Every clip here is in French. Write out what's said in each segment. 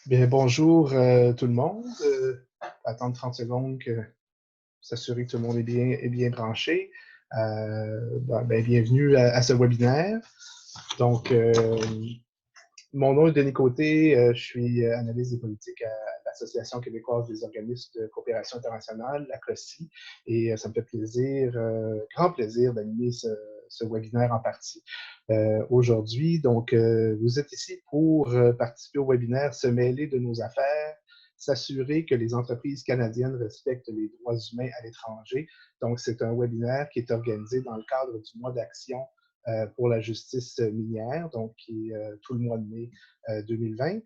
Bien, bonjour tout le monde. Attendre 30 secondes que s'assurer que tout le monde est bien branché. Bienvenue à ce webinaire. Donc, mon nom est Denis Côté, je suis analyste des politiques à l'Association québécoise des organismes de coopération internationale, la COSI, et ça me fait plaisir, grand plaisir d'animer ce webinaire en partie aujourd'hui. Donc, vous êtes ici pour participer au webinaire, se mêler de nos affaires, s'assurer que les entreprises canadiennes respectent les droits humains à l'étranger. Donc, c'est un webinaire qui est organisé dans le cadre du mois d'action pour la justice minière, donc qui est tout le mois de mai 2020.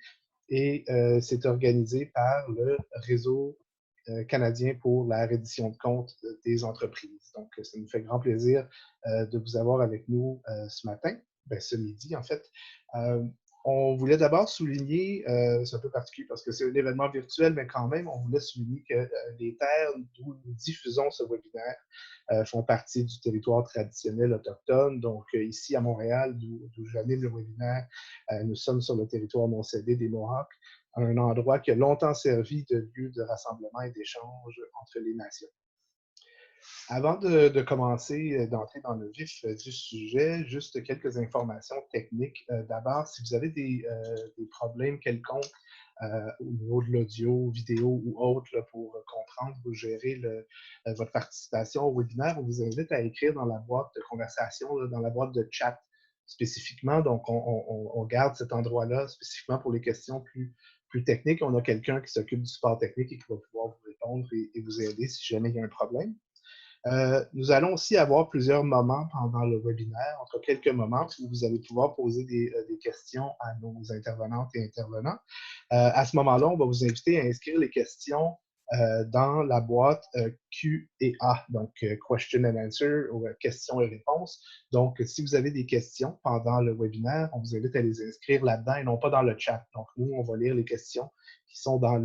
Et c'est organisé par le Réseau canadien pour la reddition de comptes des entreprises. Donc, ça nous fait grand plaisir de vous avoir avec nous ce matin, ce midi en fait. On voulait d'abord souligner, c'est un peu particulier parce que c'est un événement virtuel, mais quand même, on voulait souligner que les terres d'où nous diffusons ce webinaire font partie du territoire traditionnel autochtone. Donc, ici à Montréal, d'où j'anime le webinaire, nous sommes sur le territoire non cédé des Mohawks, un endroit qui a longtemps servi de lieu de rassemblement et d'échange entre les nations. Avant de commencer, d'entrer dans le vif du sujet, juste quelques informations techniques. D'abord, si vous avez des problèmes quelconques au niveau de l'audio, vidéo ou autre là, pour comprendre ou gérer votre participation au webinaire, on vous invite à écrire dans la boîte de conversation, là, dans la boîte de chat spécifiquement. Donc, on garde cet endroit-là spécifiquement pour les questions plus techniques. On a quelqu'un qui s'occupe du support technique et qui va pouvoir vous répondre et vous aider si jamais il y a un problème. Nous allons aussi avoir plusieurs moments pendant le webinaire, entre quelques moments où vous allez pouvoir poser des questions à nos intervenantes et intervenants. À ce moment-là, on va vous inviter à inscrire les questions dans la boîte Q&A, donc Question and Answer ou questions et réponses. Donc, si vous avez des questions pendant le webinaire, on vous invite à les inscrire là-dedans et non pas dans le chat. Donc, nous, on va lire les questions qui sont dans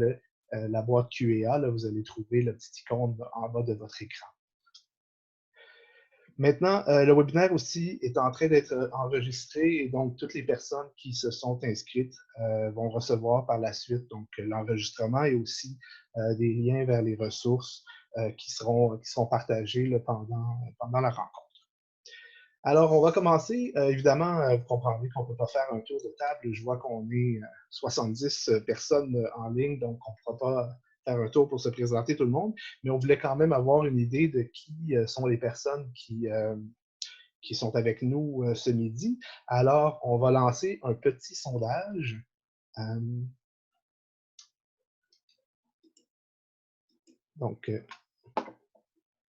la boîte Q&A. Là, vous allez trouver le petit icône en bas de votre écran. Maintenant, le webinaire aussi est en train d'être enregistré et donc toutes les personnes qui se sont inscrites vont recevoir par la suite donc l'enregistrement et aussi des liens vers les ressources qui seront partagées là, pendant la rencontre. Alors, on va commencer. Évidemment, vous comprendrez qu'on ne peut pas faire un tour de table. Je vois qu'on est 70 personnes en ligne, donc on ne pourra pas faire un tour pour se présenter tout le monde, mais on voulait quand même avoir une idée de qui sont les personnes qui sont avec nous ce midi. Alors, on va lancer un petit sondage. Donc,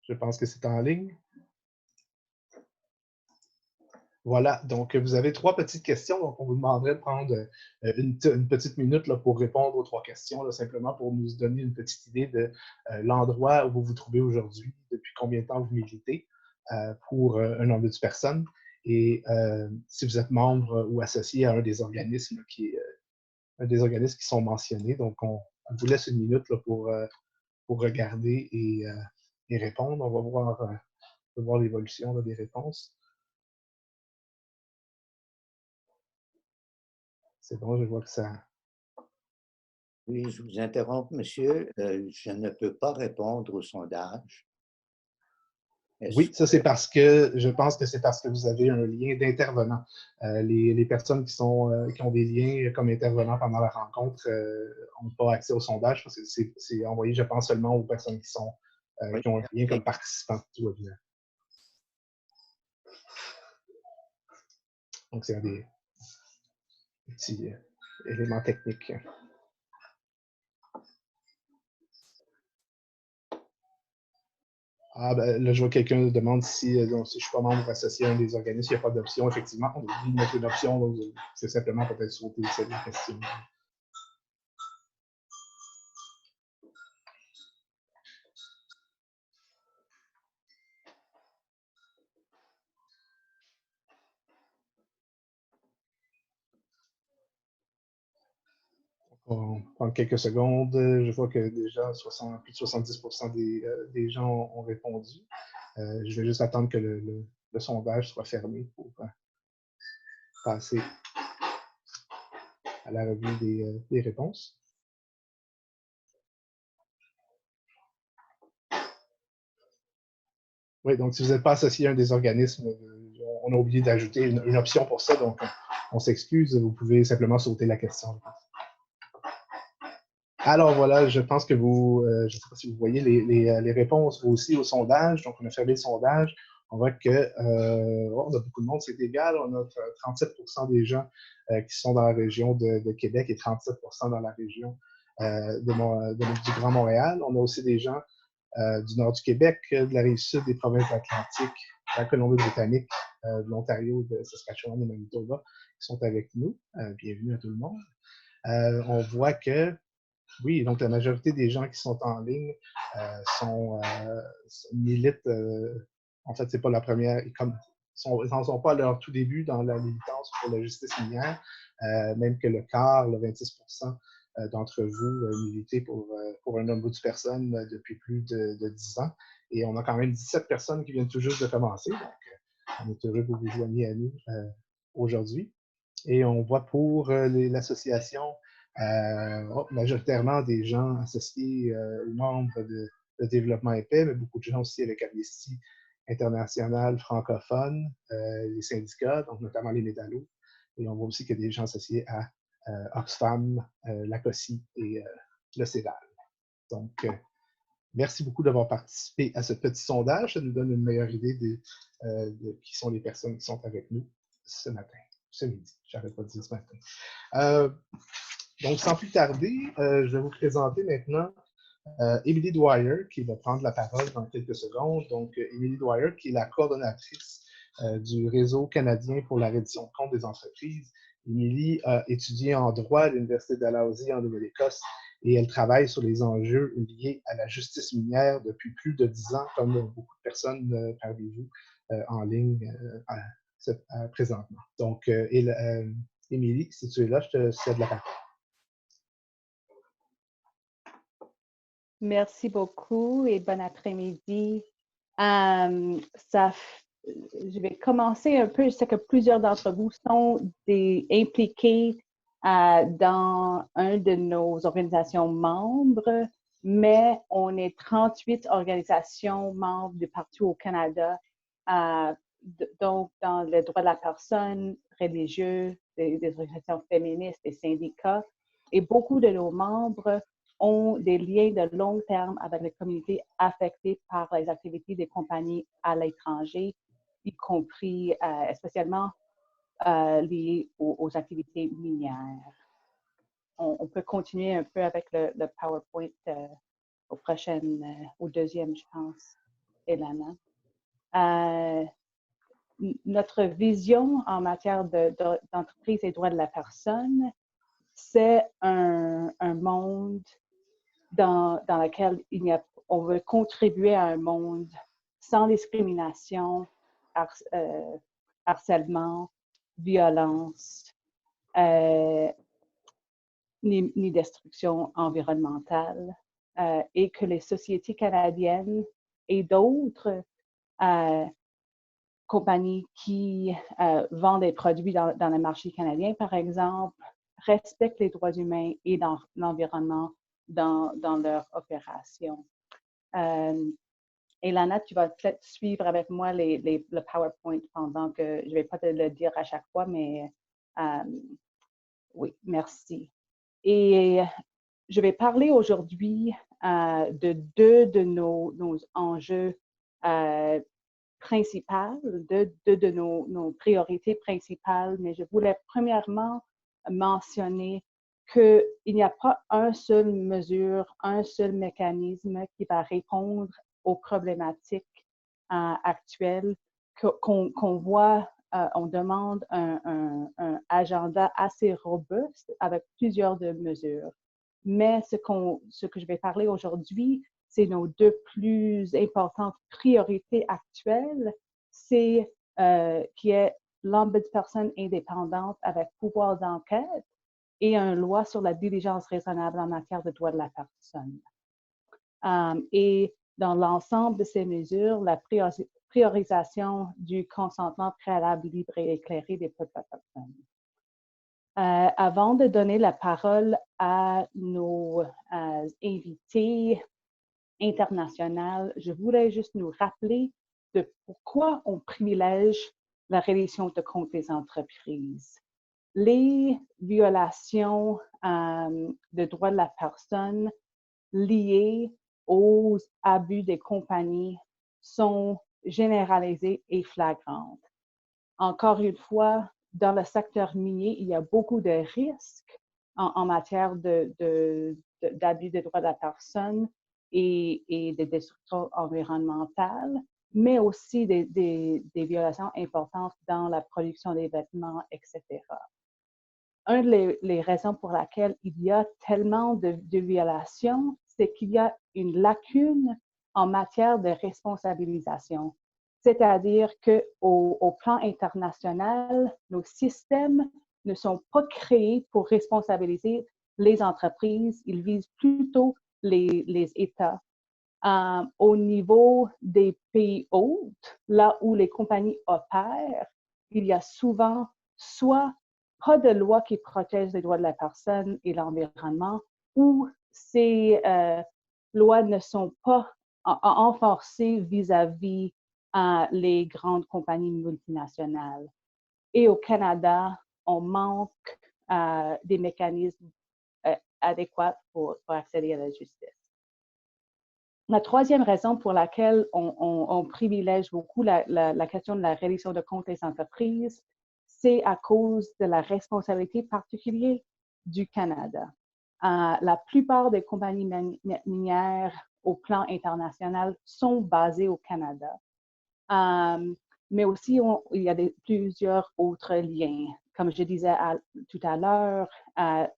je pense que c'est en ligne. Voilà, donc vous avez 3 petites questions, donc on vous demanderait de prendre une petite minute là, pour répondre aux 3 questions, là, simplement pour nous donner une petite idée de l'endroit où vous vous trouvez aujourd'hui, depuis combien de temps vous militez pour un nombre de personnes, et si vous êtes membre ou associé à un des organismes qui sont mentionnés. Donc, on vous laisse une minute là, pour regarder et répondre. On va voir l'évolution des réponses. C'est bon, je vois que ça... Oui, je vous interromps, monsieur. Je ne peux pas répondre au sondage. Oui, ça c'est parce que je pense que c'est parce que vous avez un lien d'intervenant. Les personnes qui ont des liens comme intervenants pendant la rencontre n'ont pas accès au sondage parce que c'est envoyé, je pense, seulement aux personnes qui ont un lien comme participants du webinaire. Donc, c'est un des petits éléments techniques. Ah, ben, là, je vois quelqu'un demande si je ne suis pas membre associé à un des organismes, il n'y a pas d'option. Effectivement, on a dit de mettre une option, donc c'est simplement peut-être sauter cette question. On va prendre quelques secondes. Je vois que déjà plus de 70% des gens ont répondu. Je vais juste attendre que le sondage soit fermé pour passer à la revue des réponses. Oui, donc si vous n'êtes pas associé à un des organismes, on a oublié d'ajouter une option pour ça, donc on s'excuse, vous pouvez simplement sauter la question. Alors voilà, je pense que je ne sais pas si vous voyez les réponses aussi au sondage. Donc, on a fermé le sondage. On voit que on a beaucoup de monde, c'est égal. On a 37% des gens qui sont dans la région de Québec et 37% dans la région du Grand Montréal. On a aussi des gens du nord du Québec, de la rive sud des provinces atlantiques, de la Colombie-Britannique, de l'Ontario, de Saskatchewan et Manitoba qui sont avec nous. Bienvenue à tout le monde. On voit que oui, donc la majorité des gens qui sont en ligne militent. En fait, c'est pas la première. Ils n'en sont pas à leur tout début dans la militance pour la justice minière, même que le quart, le 26% d'entre vous militez pour un ombudsperson depuis plus de 10 ans. Et on a quand même 17 personnes qui viennent tout juste de commencer. Donc, on est heureux que vous vous joigniez à nous aujourd'hui. Et on voit pour l'association majoritairement des gens associés aux membres de Développement et Paix, mais beaucoup de gens aussi avec Amnesty International francophone, les syndicats, donc notamment les Médalos. Et on voit aussi qu'il y a des gens associés à Oxfam, l'ACOSI et le CEDAL. Donc, merci beaucoup d'avoir participé à ce petit sondage. Ça nous donne une meilleure idée de qui sont les personnes qui sont avec nous ce matin, ce midi. J'arrête pas de dire ce matin. Donc, sans plus tarder, je vais vous présenter maintenant Emily Dwyer, qui va prendre la parole dans quelques secondes. Donc, Emily Dwyer, qui est la coordonnatrice du Réseau canadien pour la reddition de comptes des entreprises. Emily a étudié en droit à l'Université de Dalhousie en Nouvelle-Écosse et elle travaille sur les enjeux liés à la justice minière depuis plus de 10 ans, comme beaucoup de personnes parmi vous en ligne présentement. Donc, Emily, si tu es là, je te cède la parole. Merci beaucoup et bon après-midi. Je vais commencer un peu. Je sais que plusieurs d'entre vous sont impliqués dans un de nos organisations membres, mais on est 38 organisations membres de partout au Canada, donc dans le droit de la personne, religieux, des organisations féministes, des syndicats, et beaucoup de nos membres ont des liens de long terme avec les communautés affectées par les activités des compagnies à l'étranger, y compris spécialement liées aux activités minières. On peut continuer un peu avec le PowerPoint au deuxième, je pense, Elana. Notre vision en matière d'entreprise et droits de la personne, c'est un monde dans lequel on veut contribuer à un monde sans discrimination, harcèlement, violence, ni destruction environnementale, et que les sociétés canadiennes et d'autres compagnies qui vendent des produits dans le marché canadien, par exemple, respectent les droits humains et dans l'environnement dans leur opération. Elana, tu vas peut-être suivre avec moi le PowerPoint pendant que je ne vais pas te le dire à chaque fois, mais oui, merci. Et je vais parler aujourd'hui de deux de nos enjeux principaux, deux de nos priorités principales, mais je voulais premièrement mentionner qu'il n'y a pas une seule mesure, un seul mécanisme qui va répondre aux problématiques actuelles qu'on voit. On demande un agenda assez robuste avec plusieurs de mesures. Mais ce que je vais parler aujourd'hui, c'est nos deux plus importantes priorités actuelles, c'est qui est l'ombudsperson indépendante avec pouvoir d'enquête et une loi sur la diligence raisonnable en matière de droits de la personne. Et dans l'ensemble de ces mesures, la priorisation du consentement préalable libre et éclairé des peuples autochtones. Avant de donner la parole à nos invités internationaux, je voulais juste nous rappeler de pourquoi on privilège la reddition de comptes des entreprises. Les violations de droits de la personne liées aux abus des compagnies sont généralisées et flagrantes. Encore une fois, dans le secteur minier, il y a beaucoup de risques en matière d'abus de droits de la personne et de destruction environnementale, mais aussi des violations importantes dans la production des vêtements, etc. Une des raisons pour lesquelles il y a tellement de violations, c'est qu'il y a une lacune en matière de responsabilisation. C'est-à-dire qu'au plan international, nos systèmes ne sont pas créés pour responsabiliser les entreprises, ils visent plutôt les États. Au niveau des pays hôtes, là où les compagnies opèrent, il y a souvent soit pas de loi qui protège les droits de la personne et l'environnement, ou ces lois ne sont pas renforcées vis-à-vis les grandes compagnies multinationales. Et au Canada, on manque des mécanismes adéquats pour accéder à la justice. La troisième raison pour laquelle on privilège beaucoup la question de la reddition de comptes des entreprises, c'est à cause de la responsabilité particulière du Canada. La plupart des compagnies minières au plan international sont basées au Canada. Mais aussi, il y a plusieurs autres liens. Comme je disais tout à l'heure,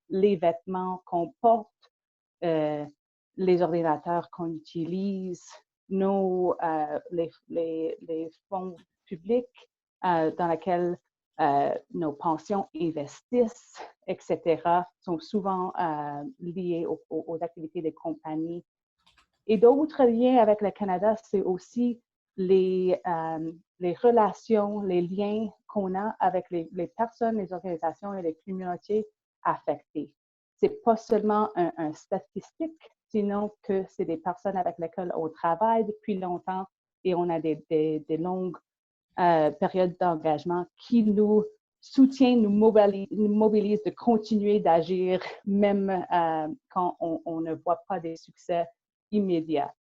les vêtements qu'on porte, les ordinateurs qu'on utilise, les fonds publics dans lesquels nos pensions investissent, etc., sont souvent liés aux activités des compagnies. Et d'autres liens avec le Canada, c'est aussi les relations, les liens qu'on a avec les personnes, les organisations et les communautés affectées. C'est pas seulement un statistique, sinon que c'est des personnes avec lesquelles on travaille depuis longtemps et on a des longues périodes d'engagement qui nous soutiennent, nous mobilisent de continuer d'agir même quand on ne voit pas des succès immédiats.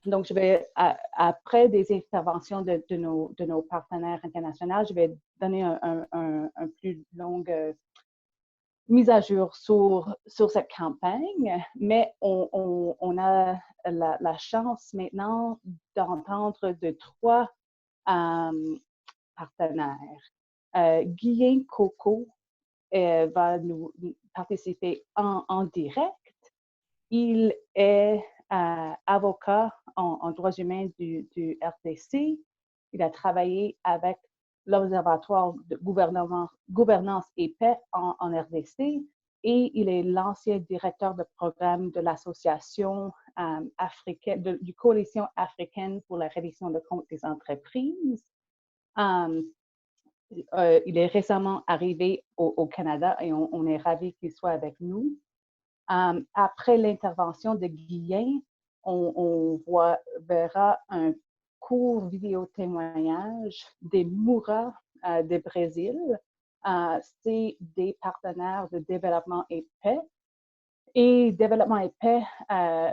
Donc, je vais, après des interventions de nos partenaires internationaux, je vais donner un plus longue mise à jour sur cette campagne, mais on a la chance maintenant d'entendre de trois partenaires. Guillain Coco va nous participer en direct. Il est avocat en droits humains du RDC. Il a travaillé avec l'Observatoire de gouvernance et paix en RDC et il est l'ancien directeur de programme de l'Association africaine, du Coalition africaine pour la reddition de comptes des entreprises. Il est récemment arrivé au Canada et on est ravis qu'il soit avec nous. Après l'intervention de Guillain, on verra un court vidéo témoignage des Moura de Brésil. C'est des partenaires de Développement et Paix. Et Développement et Paix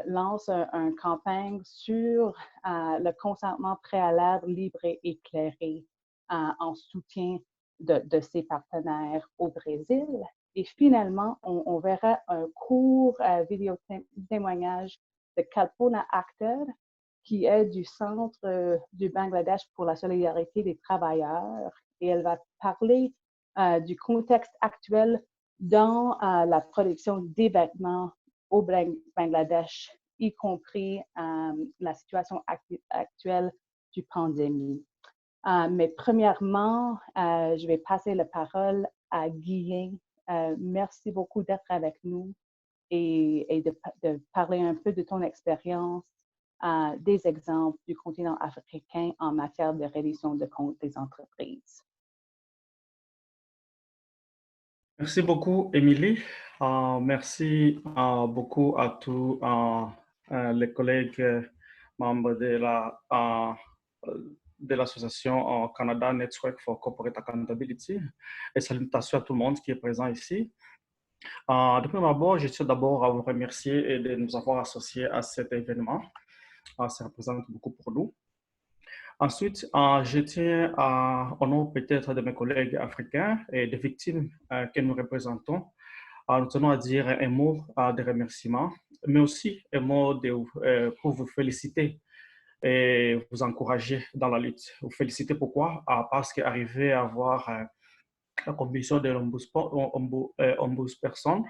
lance une campagne sur le consentement préalable libre et éclairé en soutien de ses partenaires au Brésil. Et finalement, on verra un court vidéo témoignage de Kalpona Akhter, qui est du Centre du Bangladesh pour la solidarité des travailleurs. Et elle va parler du contexte actuel dans la production des vêtements au Bangladesh, y compris la situation actuelle du pandémie. Mais premièrement, je vais passer la parole à Guillain. Merci beaucoup d'être avec nous et de parler un peu de ton expérience, des exemples du continent africain en matière de reddition de comptes des entreprises. Merci beaucoup, Émilie. Merci beaucoup à tous les collègues membres de l'association Canada Network for Corporate Accountability et salutations à tout le monde qui est présent ici. De prime abord, je tiens d'abord à vous remercier et de nous avoir associés à cet événement. Ça représente beaucoup pour nous. Ensuite, je tiens au nom peut-être de mes collègues africains et des victimes que nous représentons, nous tenons à dire un mot de remerciement, mais aussi un mot pour vous féliciter et vous encourager dans la lutte. Vous féliciter pourquoi? Parce qu'arriver à avoir la commission de l'ombudsperson,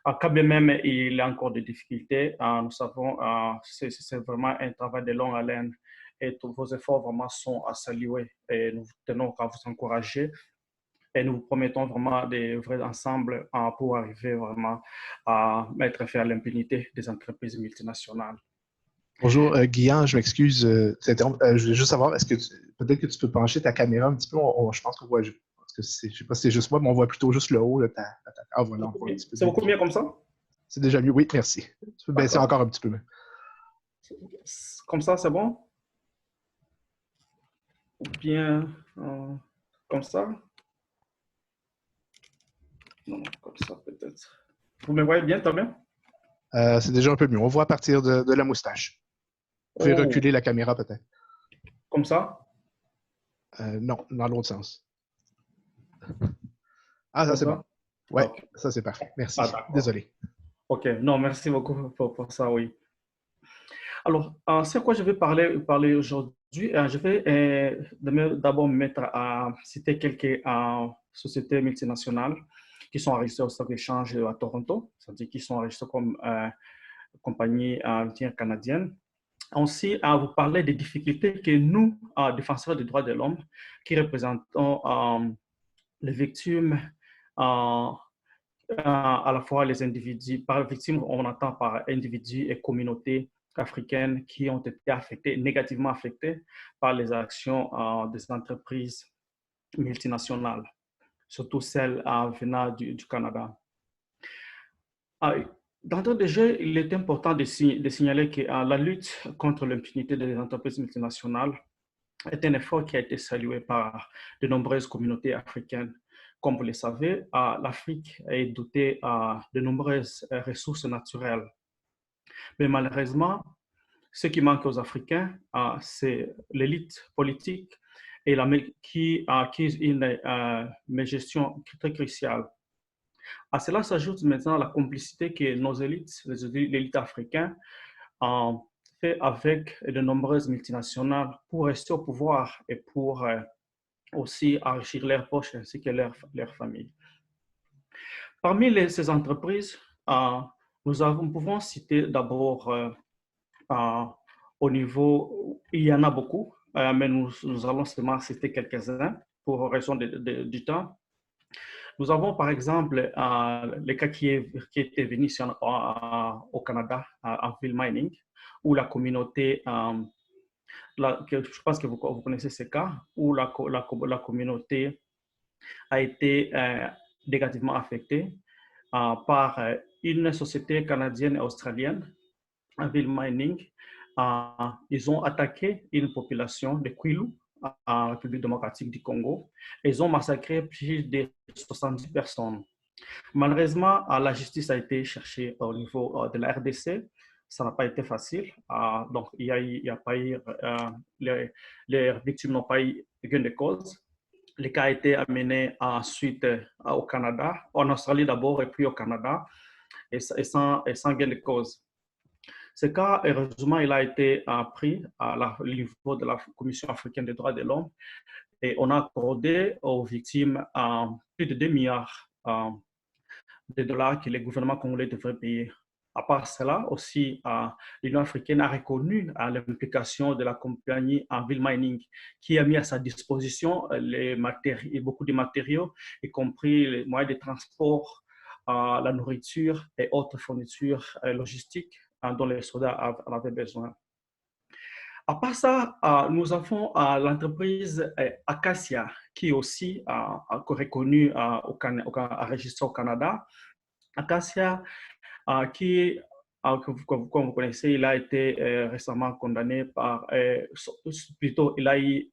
quand bien même il y a encore des difficultés, nous savons que c'est vraiment un travail de longue haleine et tous vos efforts vraiment sont à saluer et nous tenons à vous encourager et nous vous promettons vraiment d'œuvrer ensemble pour arriver vraiment à mettre fin à l'impunité des entreprises multinationales. Bonjour, Guillaume, je m'excuse. Je voulais juste savoir, peut-être que tu peux pencher ta caméra un petit peu? Je pense qu'on voit, je ne sais pas si c'est juste moi, mais on voit plutôt juste le haut. Là, voilà, on voit un petit peu. C'est beaucoup mieux comme ça? C'est déjà mieux, oui, merci. Tu peux baisser encore un petit peu. Comme ça, c'est bon? Ou bien comme ça? Non, comme ça peut-être. Vous me voyez bien, Thomas? C'est déjà un peu mieux. On voit à partir de la moustache. Vous pouvez reculer la caméra peut-être. Comme ça? Non, dans l'autre sens. Ah, ça c'est bon. Oui, okay. Ça c'est parfait. Merci. Désolé. OK. Non, merci beaucoup pour ça, oui. Alors, c'est quoi je vais parler aujourd'hui? Je vais d'abord me mettre à citer quelques sociétés multinationales qui sont enregistrées au Stock Exchange à Toronto, c'est-à-dire qui sont enregistrées comme compagnie canadienne. Aussi, à vous parler des difficultés que nous, défenseurs des droits de l'homme, qui représentons les victimes, à la fois les individus, par victimes, on entend par individus et communautés africaines qui ont été affectées, négativement affectées par les actions des entreprises multinationales, surtout celles venant du Canada. D'entrée de jeu, il est important de signaler que la lutte contre l'impunité des entreprises multinationales est un effort qui a été salué par de nombreuses communautés africaines. Comme vous le savez, l'Afrique est dotée de nombreuses ressources naturelles. Mais malheureusement, ce qui manque aux Africains, c'est l'élite politique et qui a une gestion très cruciale. À cela s'ajoute maintenant la complicité que nos élites, l'élite africaine, ont fait avec de nombreuses multinationales pour rester au pouvoir et pour aussi enrichir leurs poches ainsi que leur famille. Parmi ces entreprises, nous pouvons citer d'abord au niveau, il y en a beaucoup, mais nous allons seulement citer quelques-uns pour raison du temps. Nous avons par exemple le cas qui était venu ici au Canada, en Ville Mining, où la communauté, je pense que vous connaissez ce cas, où la communauté a été négativement affectée par une société canadienne et australienne, en Ville Mining. Ils ont attaqué une population de Kwilu, en République démocratique du Congo. Ils ont massacré plus de 70 personnes. Malheureusement, la justice a été cherchée au niveau de la RDC. Ça n'a pas été facile. Donc, il y a pas eu, les victimes n'ont pas eu gain de cause. Le cas a été amené ensuite au Canada, en Australie d'abord et puis au Canada, et sans gain de cause. Ce cas, heureusement, il a été pris au niveau de la Commission africaine des droits de l'homme et on a accordé aux victimes plus de 2 milliards de dollars que les gouvernements congolais devraient payer. À part cela, aussi, l'Union africaine a reconnu l'implication de la compagnie en Ville Mining qui a mis à sa disposition beaucoup de matériaux, y compris les moyens de transport, la nourriture et autres fournitures logistiques dont les soldats avaient besoin. À part ça, nous avons l'entreprise Acacia, qui est aussi reconnue enregistrée au Canada. Acacia, qui, comme vous connaissez, il a été récemment condamné par, plutôt, il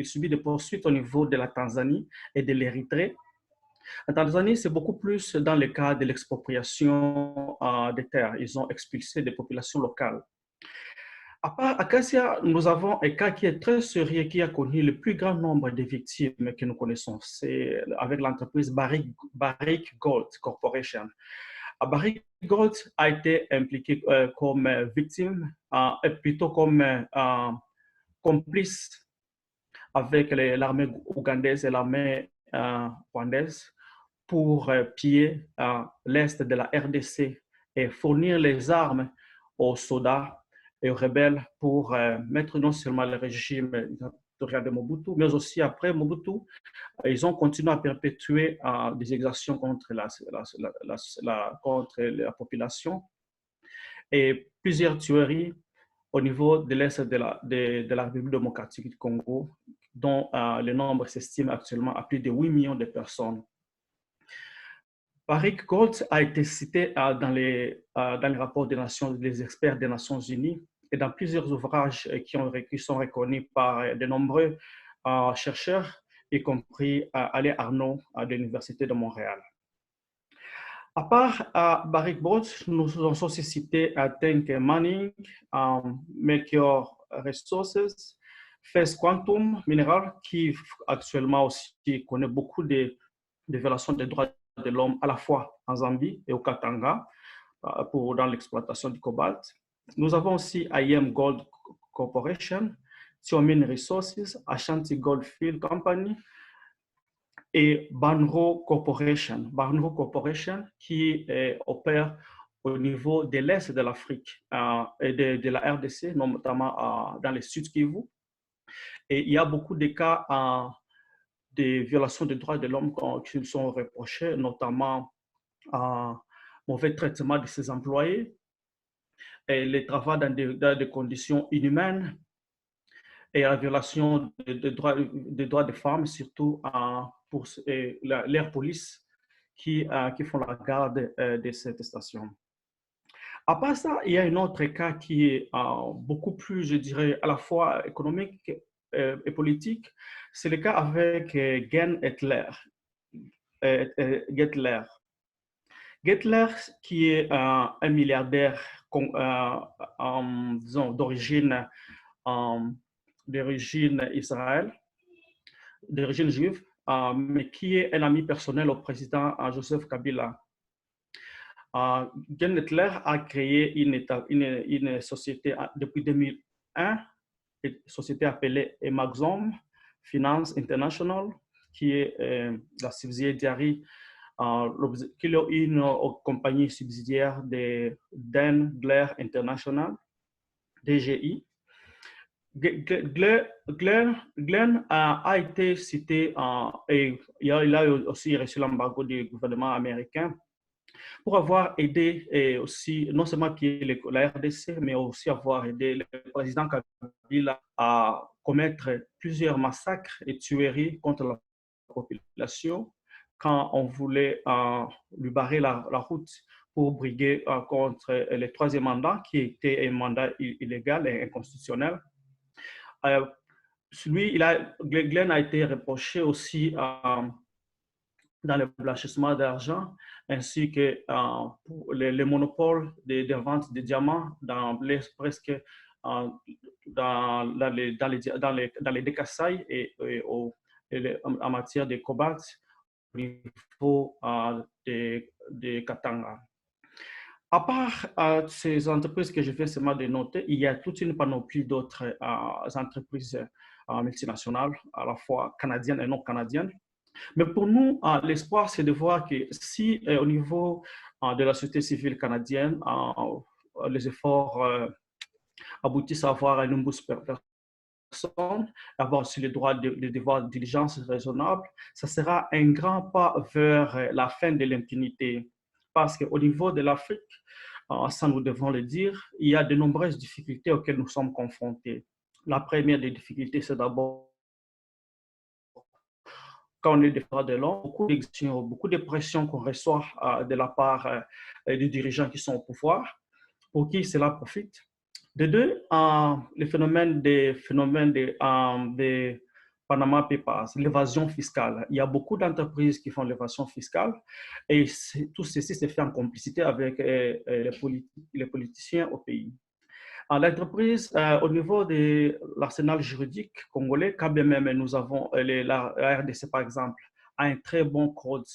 subit des poursuites au niveau de la Tanzanie et de l'Érythrée. En Tanzanie, c'est beaucoup plus dans le cas de l'expropriation des terres. Ils ont expulsé des populations locales. À part Acacia, nous avons un cas qui est très sérieux, qui a connu le plus grand nombre de victimes que nous connaissons. C'est avec l'entreprise Barrick Gold Corporation. Barrick Gold a été impliqué comme victime, plutôt comme complice avec l'armée ougandaise et l'armée rwandaise pour piller l'est de la RDC et fournir les armes aux soldats et aux rebelles pour mettre non seulement le régime de Mobutu, mais aussi après Mobutu, ils ont continué à perpétuer des exactions contre contre la population et plusieurs tueries au niveau de l'est de la République démocratique du Congo, dont le nombre s'estime actuellement à plus de 8 millions de personnes. Barrick Gold a été cité dans les rapports des experts des Nations Unies et dans plusieurs ouvrages qui sont reconnus par de nombreux chercheurs, y compris Alain Arnaud de l'Université de Montréal. À part Barrick Gold, nous avons aussi cité Tenke Manning, Melchior Resources, First Quantum Mineral, qui actuellement aussi connaît beaucoup de violations des droits de l'homme à la fois en Zambie et au Katanga dans l'exploitation du cobalt. Nous avons aussi IM Gold Corporation, Xiaomin Resources, Ashanti Goldfield Company et Banro Corporation. Banro Corporation qui opère au niveau de l'Est de l'Afrique et de la RDC, notamment dans le Sud Kivu. Et il y a beaucoup de cas des violations des droits de l'homme qui sont reprochées, notamment mauvais traitement de ses employés, et le travail dans des conditions inhumaines, et la violation des droits des femmes, surtout pour l'air police qui font la garde de cette station. À part ça, il y a un autre cas qui est beaucoup plus, je dirais, à la fois économique et politique. C'est le cas avec Gen Gettler. Gettler, qui est un milliardaire d'origine Israël, d'origine juive, mais qui est un ami personnel au président Joseph Kabila. Gen Gettler a créé une société depuis 2001, une société appelée Emagzom Finance International, qui est la subsidiaire qui est une compagnie subsidiaire de Dan Blair International, DGI. Glenn a été cité et il a aussi reçu l'embargo du gouvernement américain pour avoir aidé aussi, non seulement la RDC, mais aussi avoir aidé le président Kabila à commettre plusieurs massacres et tueries contre la population quand on voulait lui barrer la route pour briguer contre le troisième mandat, qui était un mandat illégal et inconstitutionnel. Glenn a été reproché aussi dans le blanchissement d'argent, ainsi que le monopole de vente de diamants dans presque dans les Dékasaï et en matière de cobalt au niveau de Katanga. À part ces entreprises que je viens seulement de noter, il y a toute une panoplie d'autres entreprises multinationales, à la fois canadiennes et non canadiennes. Mais pour nous, l'espoir, c'est de voir que si au niveau de la société civile canadienne, les efforts aboutissent à avoir un nombre de personnes, avoir aussi les droits de devoir de diligence raisonnable, ça sera un grand pas vers la fin de l'impunité. Parce qu'au niveau de l'Afrique, ça nous devons le dire, il y a de nombreuses difficultés auxquelles nous sommes confrontés. La première des difficultés, c'est d'abord quand on est des droits de l'homme, beaucoup de pression qu'on reçoit de la part des dirigeants qui sont au pouvoir, pour qui cela profite. De deux, le phénomène des Panama Papers, l'évasion fiscale. Il y a beaucoup d'entreprises qui font l'évasion fiscale et tout ceci se fait en complicité avec les politiciens au pays. L'entreprise, au niveau de l'arsenal juridique congolais, quand bien même nous avons la RDC, par exemple, a un très bon code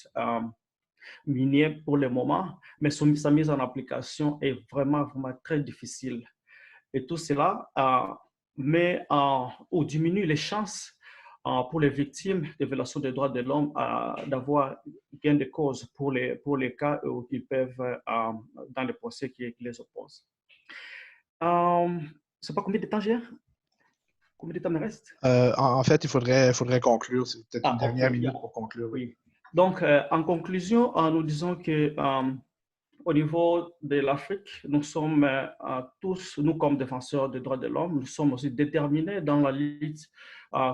minier pour le moment, mais sa mise en application est vraiment très difficile. Et tout cela met ou diminue les chances pour les victimes de violations des droits de l'homme d'avoir gain de cause pour les cas où ils peuvent, dans les procès qui les opposent. Je ne sais pas combien de temps j'ai. Combien de temps me reste? En fait, il faudrait conclure. C'est peut-être une dernière minute pour conclure. Oui. Donc, en conclusion, nous disons que au niveau de l'Afrique, nous sommes tous, nous comme défenseurs des droits de l'homme, nous sommes aussi déterminés dans la lutte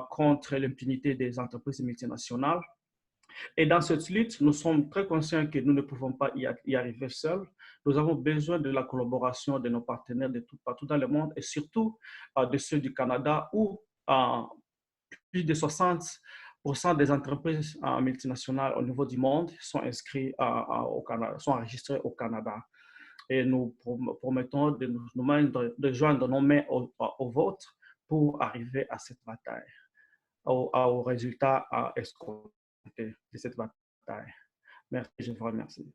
contre l'impunité des entreprises multinationales. Et dans cette lutte, nous sommes très conscients que nous ne pouvons pas y arriver seuls. Nous avons besoin de la collaboration de nos partenaires de partout dans le monde et surtout de ceux du Canada où plus de 60% des entreprises multinationales au niveau du monde sont inscrites au Canada, sont enregistrées au Canada. Et nous promettons de joindre nos mains au vôtres pour arriver à cette bataille, au résultat escompté de cette bataille. Merci, je vous remercie.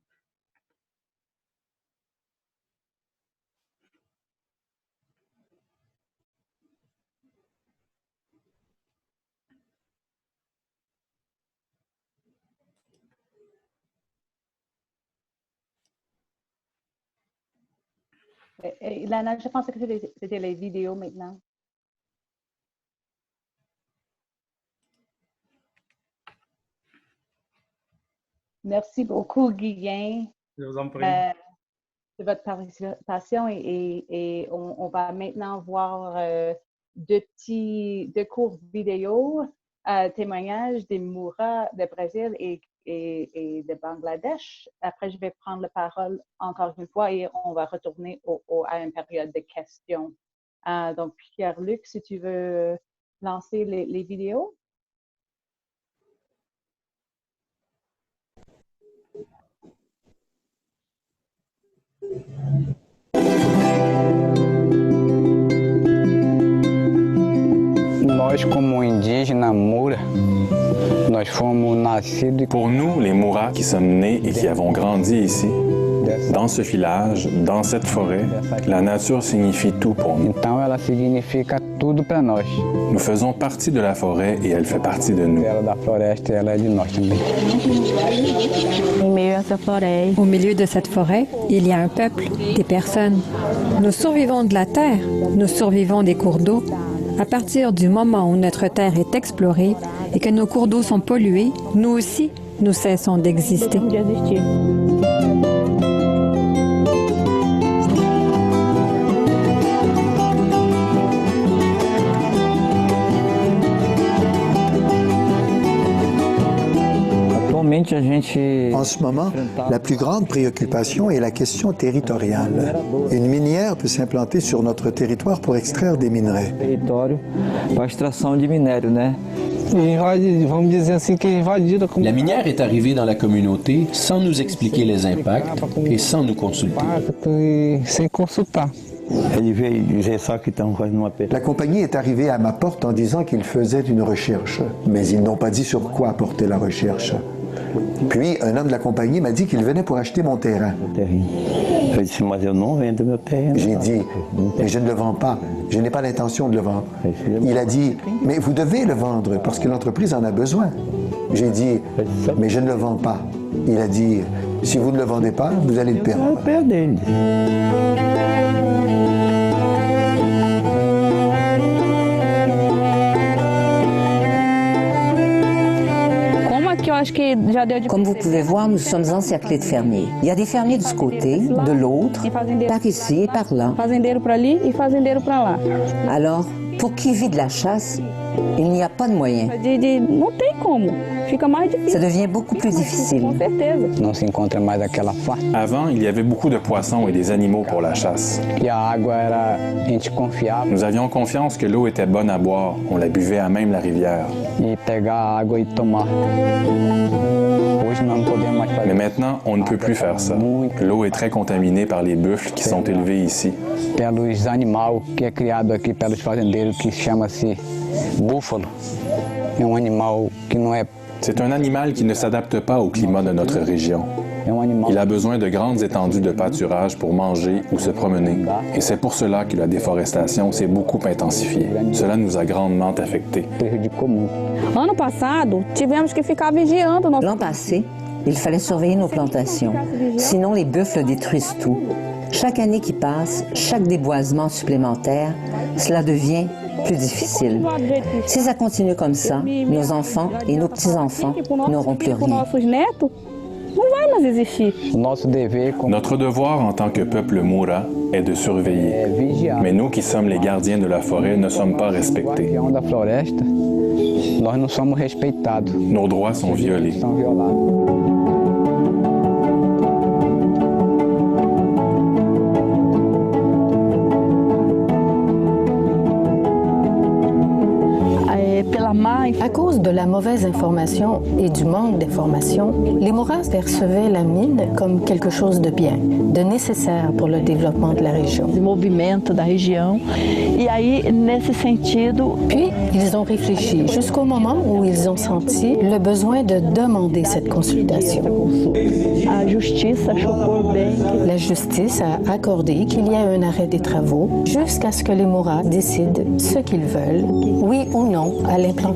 Ilana, je pensais que c'était les vidéos maintenant. Merci beaucoup, Guillain. Je vous en prie. De votre participation et on va maintenant voir deux courtes vidéos, témoignages des Moura de Brésil et de Bangladesh. Après, je vais prendre la parole encore une fois et on va retourner à une période de questions. Donc, Pierre-Luc, si tu veux lancer les vidéos. Nós, como indígenas Moura, nós fomos nascidos. Pour nous, les Moura qui sommes nés et qui avons grandi ici, dans ce village, dans cette forêt, la nature signifie tout pour nous. Então ela significa tudo para nós. Nous faisons partie de la forêt et elle fait partie de nous. Ela da floresta, ela é de nós também. Au milieu de cette forêt, il y a un peuple, des personnes. Nous survivons de la terre, nous survivons des cours d'eau. À partir du moment où notre terre est explorée et que nos cours d'eau sont pollués, nous aussi, nous cessons d'exister. En ce moment, la plus grande préoccupation est la question territoriale. Une minière peut s'implanter sur notre territoire pour extraire des minerais. La minière est arrivée dans la communauté sans nous expliquer les impacts et sans nous consulter. La compagnie est arrivée à ma porte en disant qu'ils faisaient une recherche, mais ils n'ont pas dit sur quoi porter la recherche. Puis, un homme de la compagnie m'a dit qu'il venait pour acheter mon terrain. J'ai dit, mais je ne le vends pas. Je n'ai pas l'intention de le vendre. Il a dit, mais vous devez le vendre parce que l'entreprise en a besoin. J'ai dit, mais je ne le vends pas. Il a dit, si vous ne le vendez pas, vous allez le perdre. Comme vous pouvez voir, nous sommes encerclés de fermiers. Il y a des fermiers de ce côté, de l'autre, par ici et par là. Alors, pour qui vit de la chasse, il n'y a pas de moyen. Ça devient beaucoup plus difficile. Avant, il y avait beaucoup de poissons et des animaux pour la chasse. Nous avions confiance que l'eau était bonne à boire. On la buvait à même la rivière. Mais maintenant, on ne peut plus faire ça. L'eau est très contaminée par les buffles qui sont élevés ici. C'est un animal qui ne s'adapte pas au climat de notre région. Il a besoin de grandes étendues de pâturage pour manger ou se promener. Et c'est pour cela que la déforestation s'est beaucoup intensifiée. Cela nous a grandement affectés. L'an passé, il fallait surveiller nos plantations. Sinon, les buffles détruisent tout. Chaque année qui passe, chaque déboisement supplémentaire, cela devient plus difficile. Si ça continue comme ça, nos enfants et nos petits-enfants n'auront plus rien. Notre devoir en tant que peuple Moura est de surveiller. Mais nous qui sommes les gardiens de la forêt ne sommes pas respectés. Nos droits sont violés. À cause de la mauvaise information et du manque d'information, les Mouras percevaient la mine comme quelque chose de bien, de nécessaire pour le développement de la région. Puis, ils ont réfléchi jusqu'au moment où ils ont senti le besoin de demander cette consultation. La justice a accordé qu'il y ait un arrêt des travaux jusqu'à ce que les Mouras décident ce qu'ils veulent, oui ou non, à l'implantation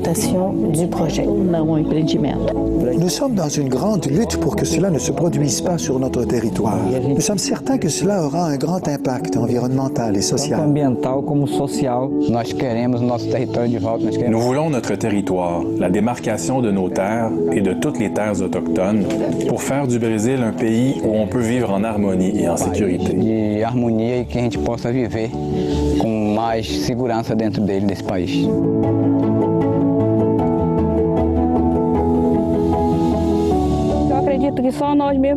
du projet. Nous sommes dans une grande lutte pour que cela ne se produise pas sur notre territoire. Nous sommes certains que cela aura un grand impact environnemental et social. Nous voulons notre territoire, la démarcation de nos terres et de toutes les terres autochtones pour faire du Brésil un pays où on peut vivre en harmonie et en sécurité.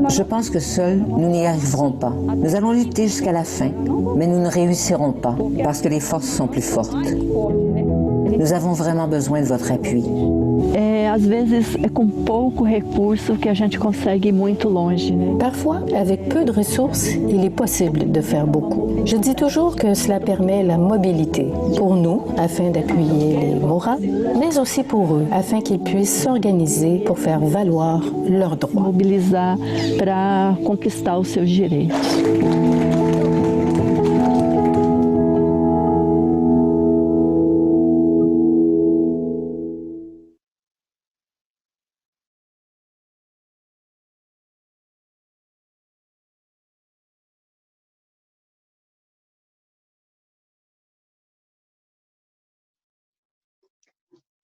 Je pense que seuls, nous n'y arriverons pas. Nous allons lutter jusqu'à la fin, mais nous ne réussirons pas parce que les forces sont plus fortes. Nous avons vraiment besoin de votre appui. Parfois, avec peu de ressources, il est possible de faire beaucoup. Je dis toujours que cela permet la mobilité pour nous, afin d'appuyer les Mouras, mais aussi pour eux, afin qu'ils puissent s'organiser pour faire valoir leurs droits. Mobilisar para conquistar os seus direitos.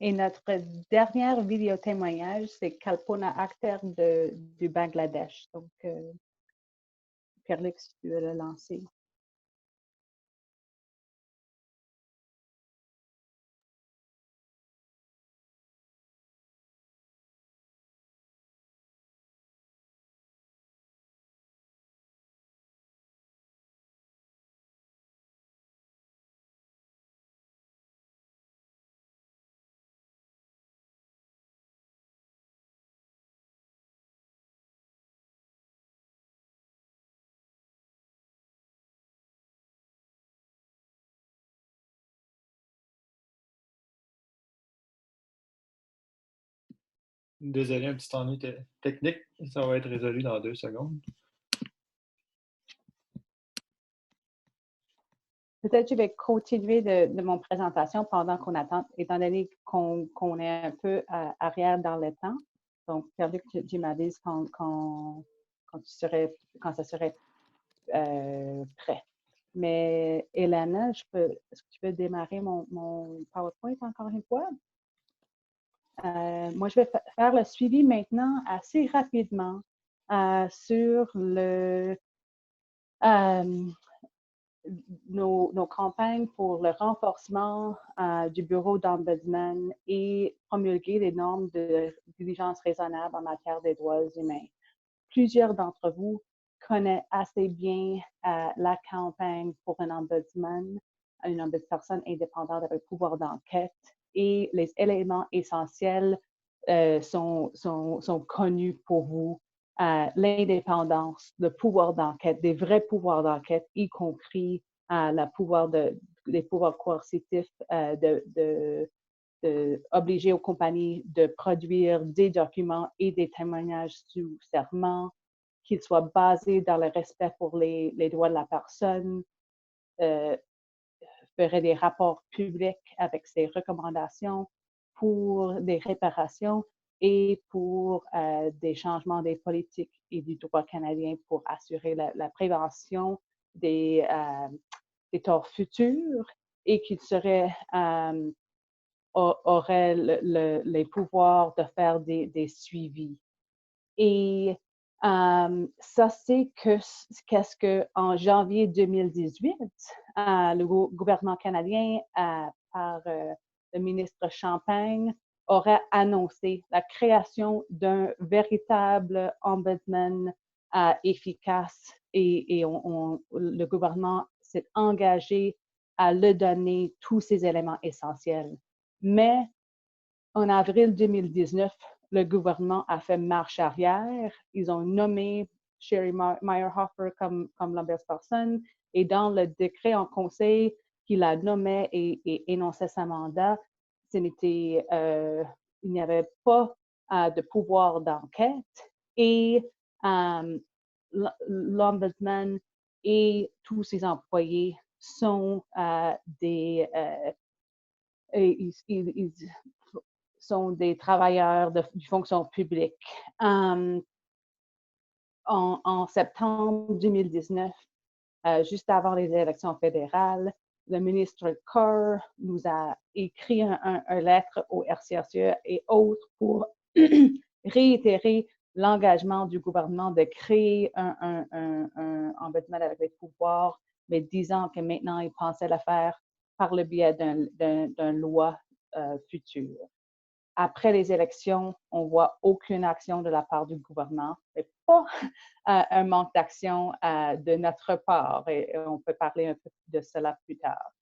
Et notre dernière vidéo témoignage, c'est Kalpona Akhter du Bangladesh. Donc, Pierre-Luc, si tu veux le lancer. Désolé, un petit ennui technique. Ça va être résolu dans 2 secondes. Peut-être que je vais continuer de mon présentation pendant qu'on attend, étant donné qu'on est un peu arrière dans le temps. Donc, Pierre-Luc, tu m'avises quand ça serait prêt. Mais Elena, est-ce que tu peux démarrer mon PowerPoint encore une fois? moi, je vais faire le suivi maintenant assez rapidement sur nos campagnes pour le renforcement du bureau d'ombudsman et promulguer les normes de diligence raisonnable en matière des droits humains. Plusieurs d'entre vous connaissent assez bien la campagne pour un ombudsman, une ombudsperson indépendante avec pouvoir d'enquête, et les éléments essentiels sont connus pour vous. L'indépendance, le pouvoir d'enquête, des vrais pouvoirs d'enquête, y compris les pouvoirs coercitifs obliger aux compagnies de produire des documents et des témoignages sous serment, qu'ils soient basés dans le respect pour les droits de la personne, ferait des rapports publics avec ses recommandations pour des réparations et pour des changements des politiques et du droit canadien pour assurer la prévention des torts futurs, et qu'il aurait les pouvoirs de faire des suivis. Et ça, c'est qu'est-ce qu'en janvier 2018, le gouvernement canadien, par le ministre Champagne, aurait annoncé la création d'un véritable ombudsman efficace, et le gouvernement s'est engagé à le donner tous ces éléments essentiels. Mais en avril 2019, le gouvernement a fait marche arrière. Ils ont nommé Sherry Meyerhofer comme l'ombudsperson, et dans le décret en conseil qu'il a nommé et énonçait son mandat, il n'y avait pas de pouvoir d'enquête, et l'ombudsman et tous ses employés sont sont des travailleurs du fonction publique. En septembre 2019, juste avant les élections fédérales, le ministre Carr nous a écrit une lettre au RCRCE et autres pour réitérer l'engagement du gouvernement de créer un ombudsman avec les pouvoirs, mais disant que maintenant, il pensait le faire par le biais d'une loi future. Après les élections, on voit aucune action de la part du gouvernement, mais pas un manque d'action de notre part, et on peut parler un peu de cela plus tard.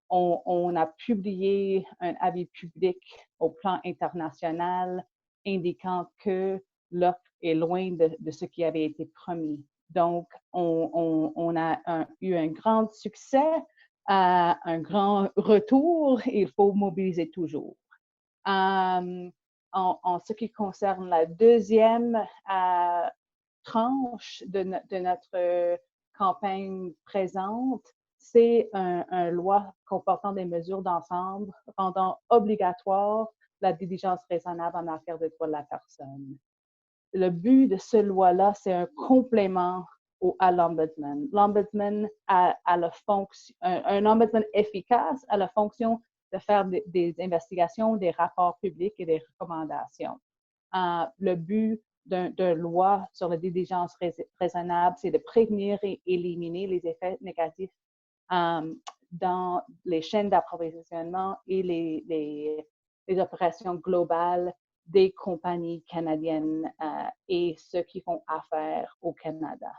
On a publié un avis public au plan international indiquant que l'offre est loin de ce qui avait été promis. Donc, on a eu un grand succès, un grand retour, et il faut mobiliser toujours. En ce qui concerne la deuxième tranche de notre campagne présente, c'est une loi comportant des mesures d'ensemble rendant obligatoire la diligence raisonnable en matière de droits de la personne. Le but de cette loi-là, c'est un complément à l'ombudsman. L'ombudsman un ombudsman efficace a la fonction de faire des investigations, des rapports publics et des recommandations. Le but d'une loi sur la diligence raisonnable, c'est de prévenir et éliminer les effets négatifs dans les chaînes d'approvisionnement et les opérations globales des compagnies canadiennes et ceux qui font affaire au Canada.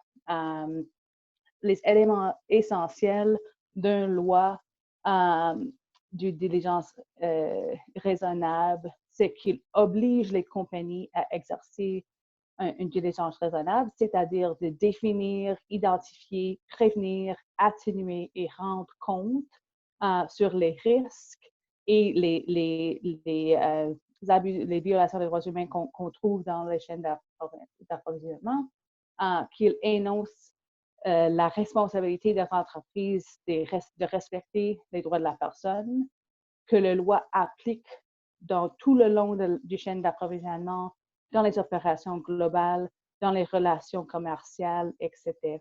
Les éléments essentiels d'une loi de diligence raisonnable, c'est qu'il oblige les compagnies à exercer une diligence raisonnable, c'est-à-dire de définir, identifier, prévenir, atténuer et rendre compte sur les risques et les violations des droits humains qu'on trouve dans les chaînes d'approvisionnement, qu'il énonce la responsabilité des entreprises de respecter les droits de la personne, que la loi applique dans tout le long du chaîne d'approvisionnement, dans les opérations globales, dans les relations commerciales, etc.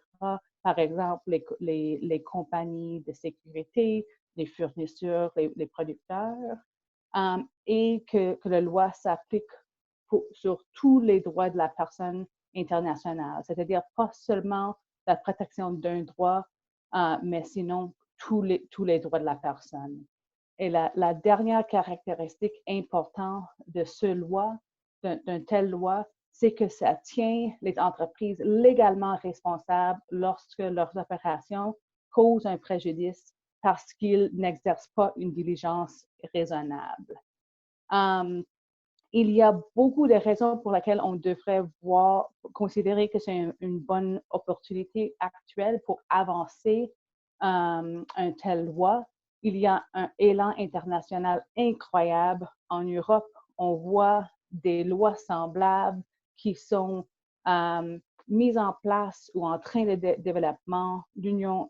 Par exemple, les compagnies de sécurité, les fournisseurs, les producteurs. et que la loi s'applique sur tous les droits de la personne internationale, c'est-à-dire pas seulement la protection d'un droit, mais sinon tous les droits de la personne. Et la dernière caractéristique importante de d'une telle loi, c'est que ça tient les entreprises légalement responsables lorsque leurs opérations causent un préjudice parce qu'ils n'exercent pas une diligence raisonnable. Il y a beaucoup de raisons pour lesquelles on devrait considérer que c'est une bonne opportunité actuelle pour avancer une telle loi. Il y a un élan international incroyable. En Europe, on voit des lois semblables qui sont mises en place ou en train de développement. L'Union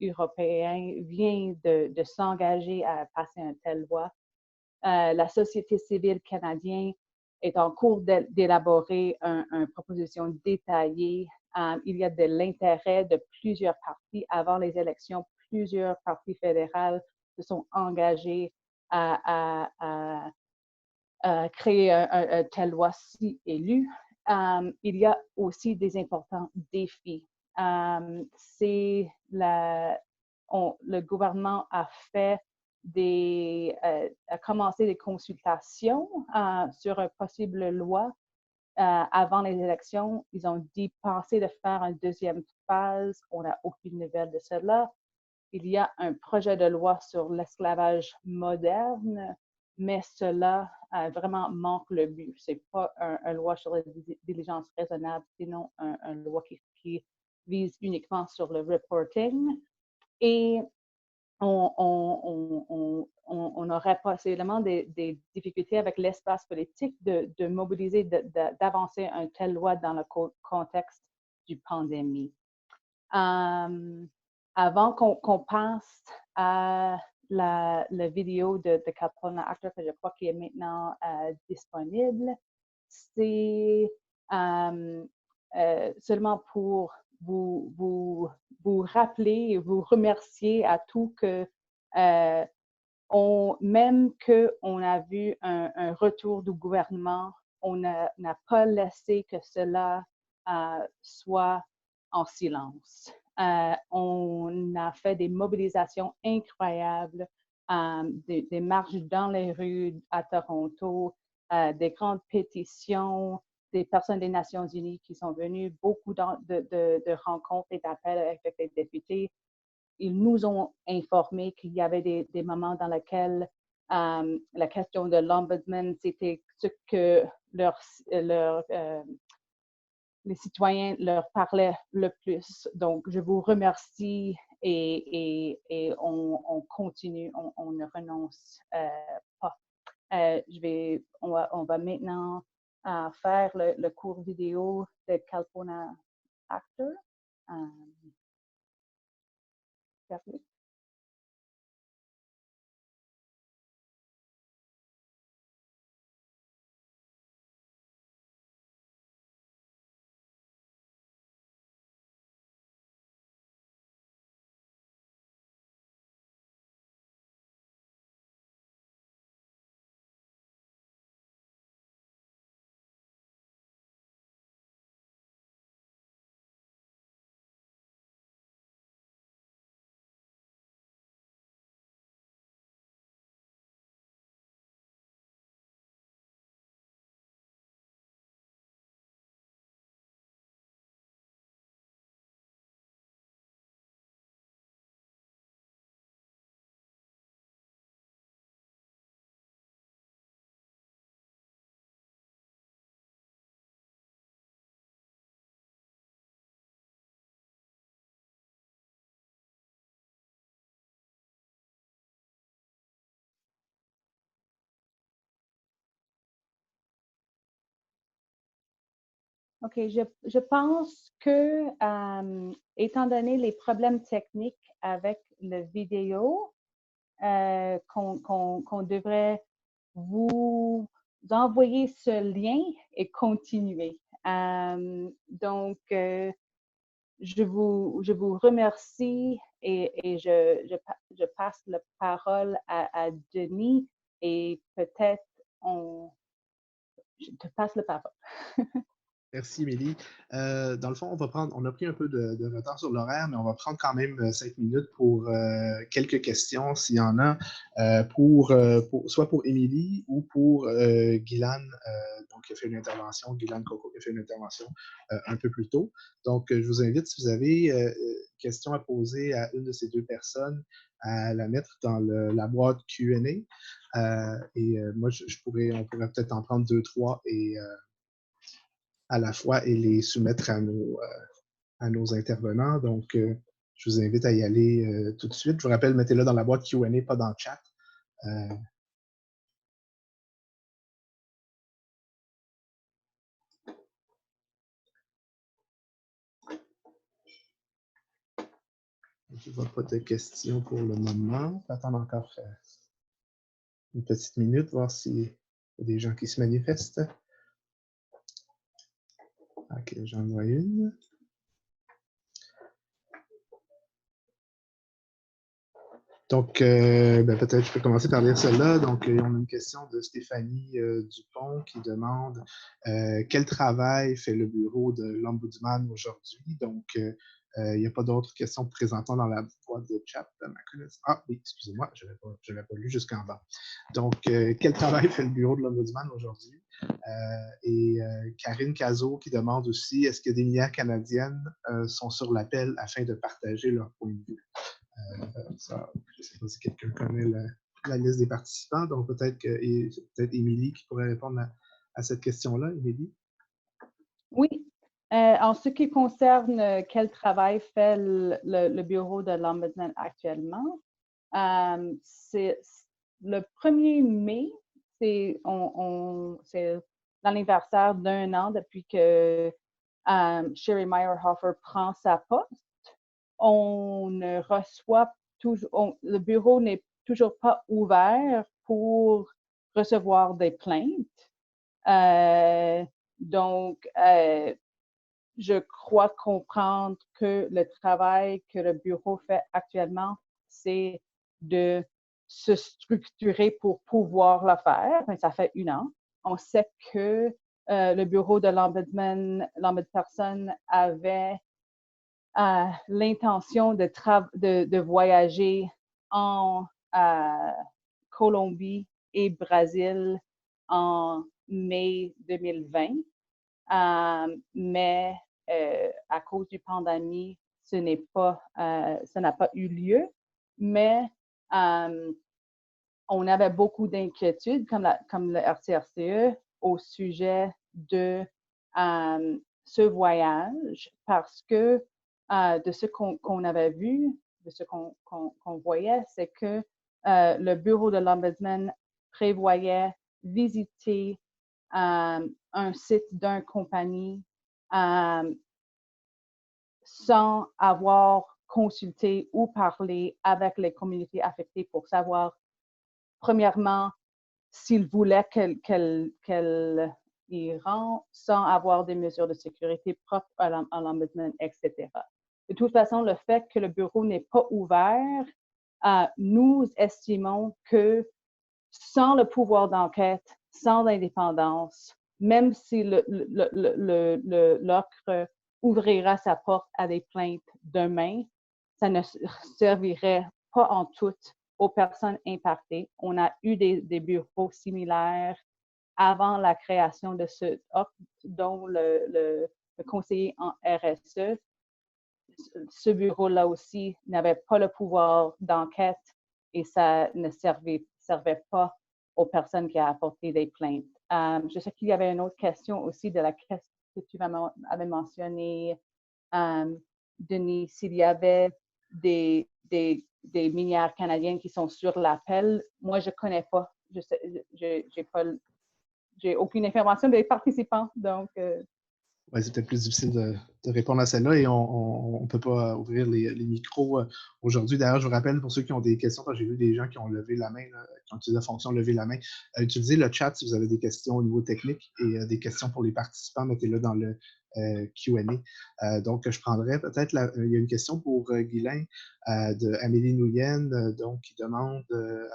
européenne vient de s'engager à passer une telle loi. La société civile canadienne est en cours d'élaborer une proposition détaillée. Il y a de l'intérêt de plusieurs partis. Avant les élections, plusieurs partis fédéraux se sont engagés à créer une telle loi si élue. Il y a aussi des importants défis. Le gouvernement a commencé des consultations sur une possible loi avant les élections. Ils ont dit penser de faire une deuxième phase. On n'a aucune nouvelle de cela. Il y a un projet de loi sur l'esclavage moderne, mais cela vraiment manque le but. Ce n'est pas une loi sur la diligence raisonnable, sinon une loi qui vise uniquement sur le reporting. Et on aurait possiblement des difficultés avec l'espace politique de mobiliser, d'avancer une telle loi dans le contexte du pandémie. Avant qu'on passe à la vidéo de Kalpona Akhter, que je crois qu'il est maintenant disponible, c'est seulement pour vous rappeler et vous remercier à tous que même qu'on a vu un retour du gouvernement, on n'a pas laissé que cela soit en silence. On a fait des mobilisations incroyables, des marches dans les rues à Toronto, des grandes pétitions, des personnes des Nations Unies qui sont venues, beaucoup de rencontres et d'appels avec les députés. Ils nous ont informé qu'il y avait des moments dans lesquels la question de l'ombudsman, c'était ce que les citoyens leur parlaient le plus. Donc, je vous remercie et on continue, on ne renonce pas. On va maintenant faire le cours vidéo de Kalpona Akhter. OK, je pense que, étant donné les problèmes techniques avec la vidéo, qu'on devrait vous envoyer ce lien et continuer. Donc, je vous remercie et je passe la parole à Denis et peut-être je te passe le parole. Merci, Émilie. Dans le fond, on a pris un peu de retard sur l'horaire, mais on va prendre quand même 5 minutes pour quelques questions, s'il y en a, soit pour Émilie ou pour Guylaine, donc qui a fait une intervention, Guylaine Coco qui a fait une intervention un peu plus tôt. Donc, je vous invite, si vous avez une question à poser à une de ces deux personnes, à la mettre dans la boîte Q&A. Moi, on pourrait peut-être en prendre 2, 3 et à la fois et les soumettre à nos intervenants. Donc, je vous invite à y aller tout de suite. Je vous rappelle, mettez-le dans la boîte Q&A, pas dans le chat. Je ne vois pas de questions pour le moment. On va attendre encore une petite minute, voir s'il y a des gens qui se manifestent. OK, j'en vois une. Donc, peut-être je peux commencer par lire celle-là. Donc, on a une question de Stéphanie Dupont qui demande quel travail fait le bureau de l'Ombudsman aujourd'hui? Donc, il n'y a pas d'autres questions présentées dans la boîte de chat de ma connaissance. Ah oui, excusez-moi, je n'avais pas lu jusqu'en bas. Donc, quel travail fait le bureau de l'Ombudsman aujourd'hui? Karine Cazot qui demande aussi est-ce que des minières canadiennes sont sur l'appel afin de partager leur point de vue? Je ne sais pas si quelqu'un connaît la liste des participants, donc peut-être Émilie qui pourrait répondre à cette question-là. Émilie? Oui. En ce qui concerne quel travail fait le bureau de l'Ombudsman actuellement, c'est le 1er mai, c'est l'anniversaire d'1 an depuis que Sherry Meyerhofer prend sa poste. On ne reçoit toujours, le bureau n'est toujours pas ouvert pour recevoir des plaintes. Donc, je crois comprendre que le travail que le bureau fait actuellement, c'est de se structurer pour pouvoir le faire. Ça fait 1 an. On sait que le bureau de l'Ombudsperson avait l'intention de voyager en Colombie et Brésil en mai 2020. Mais à cause du pandémie, ça n'a pas eu lieu. Mais on avait beaucoup d'inquiétudes, comme le RCRCE, au sujet de ce voyage, parce que de ce qu'on avait vu, de ce qu'on voyait, c'est que le bureau de l'Ombudsman prévoyait visiter un site d'une compagnie sans avoir consulté ou parlé avec les communautés affectées pour savoir, premièrement, s'ils voulaient qu'elle y rentre sans avoir des mesures de sécurité propres à l'Ombudsman, etc. De toute façon, le fait que le bureau n'est pas ouvert, nous estimons que sans le pouvoir d'enquête, sans l'indépendance, même si l'OCRE ouvrira sa porte à des plaintes demain, ça ne servirait pas en tout aux personnes impactées. On a eu des bureaux similaires avant la création de ce OCRE, dont le conseiller en RSE. Ce bureau-là aussi n'avait pas le pouvoir d'enquête et ça ne servait pas aux personnes qui ont apporté des plaintes. Je sais qu'il y avait une autre question aussi de la question que tu avais mentionnée, Denis, s'il y avait des minières canadiennes qui sont sur l'appel. Moi, je ne connais pas. J'ai aucune information des participants. Donc, ouais, c'est peut-être plus difficile répondre à celle-là et on ne peut pas ouvrir les micros aujourd'hui. D'ailleurs, je vous rappelle, pour ceux qui ont des questions, parce que j'ai vu des gens qui ont levé la main, là, qui ont utilisé la fonction lever la main, utilisez le chat si vous avez des questions au niveau technique et des questions pour les participants, mettez-le dans le Q&A. Donc, je prendrais peut-être, il y a une question pour Guylain de Amélie Nouyen, donc qui demande,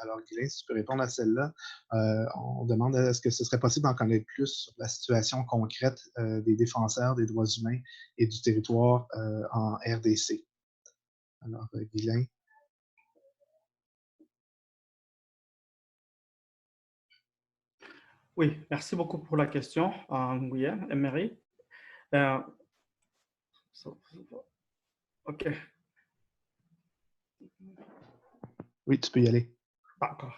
alors Guylain, si tu peux répondre à celle-là, on demande est-ce que ce serait possible d'en connaître plus sur la situation concrète des défenseurs des droits humains et du territoire en RDC. Alors, Guylain. Oui, merci beaucoup pour la question, Nguyen, Emery. OK. Oui, tu peux y aller. D'accord.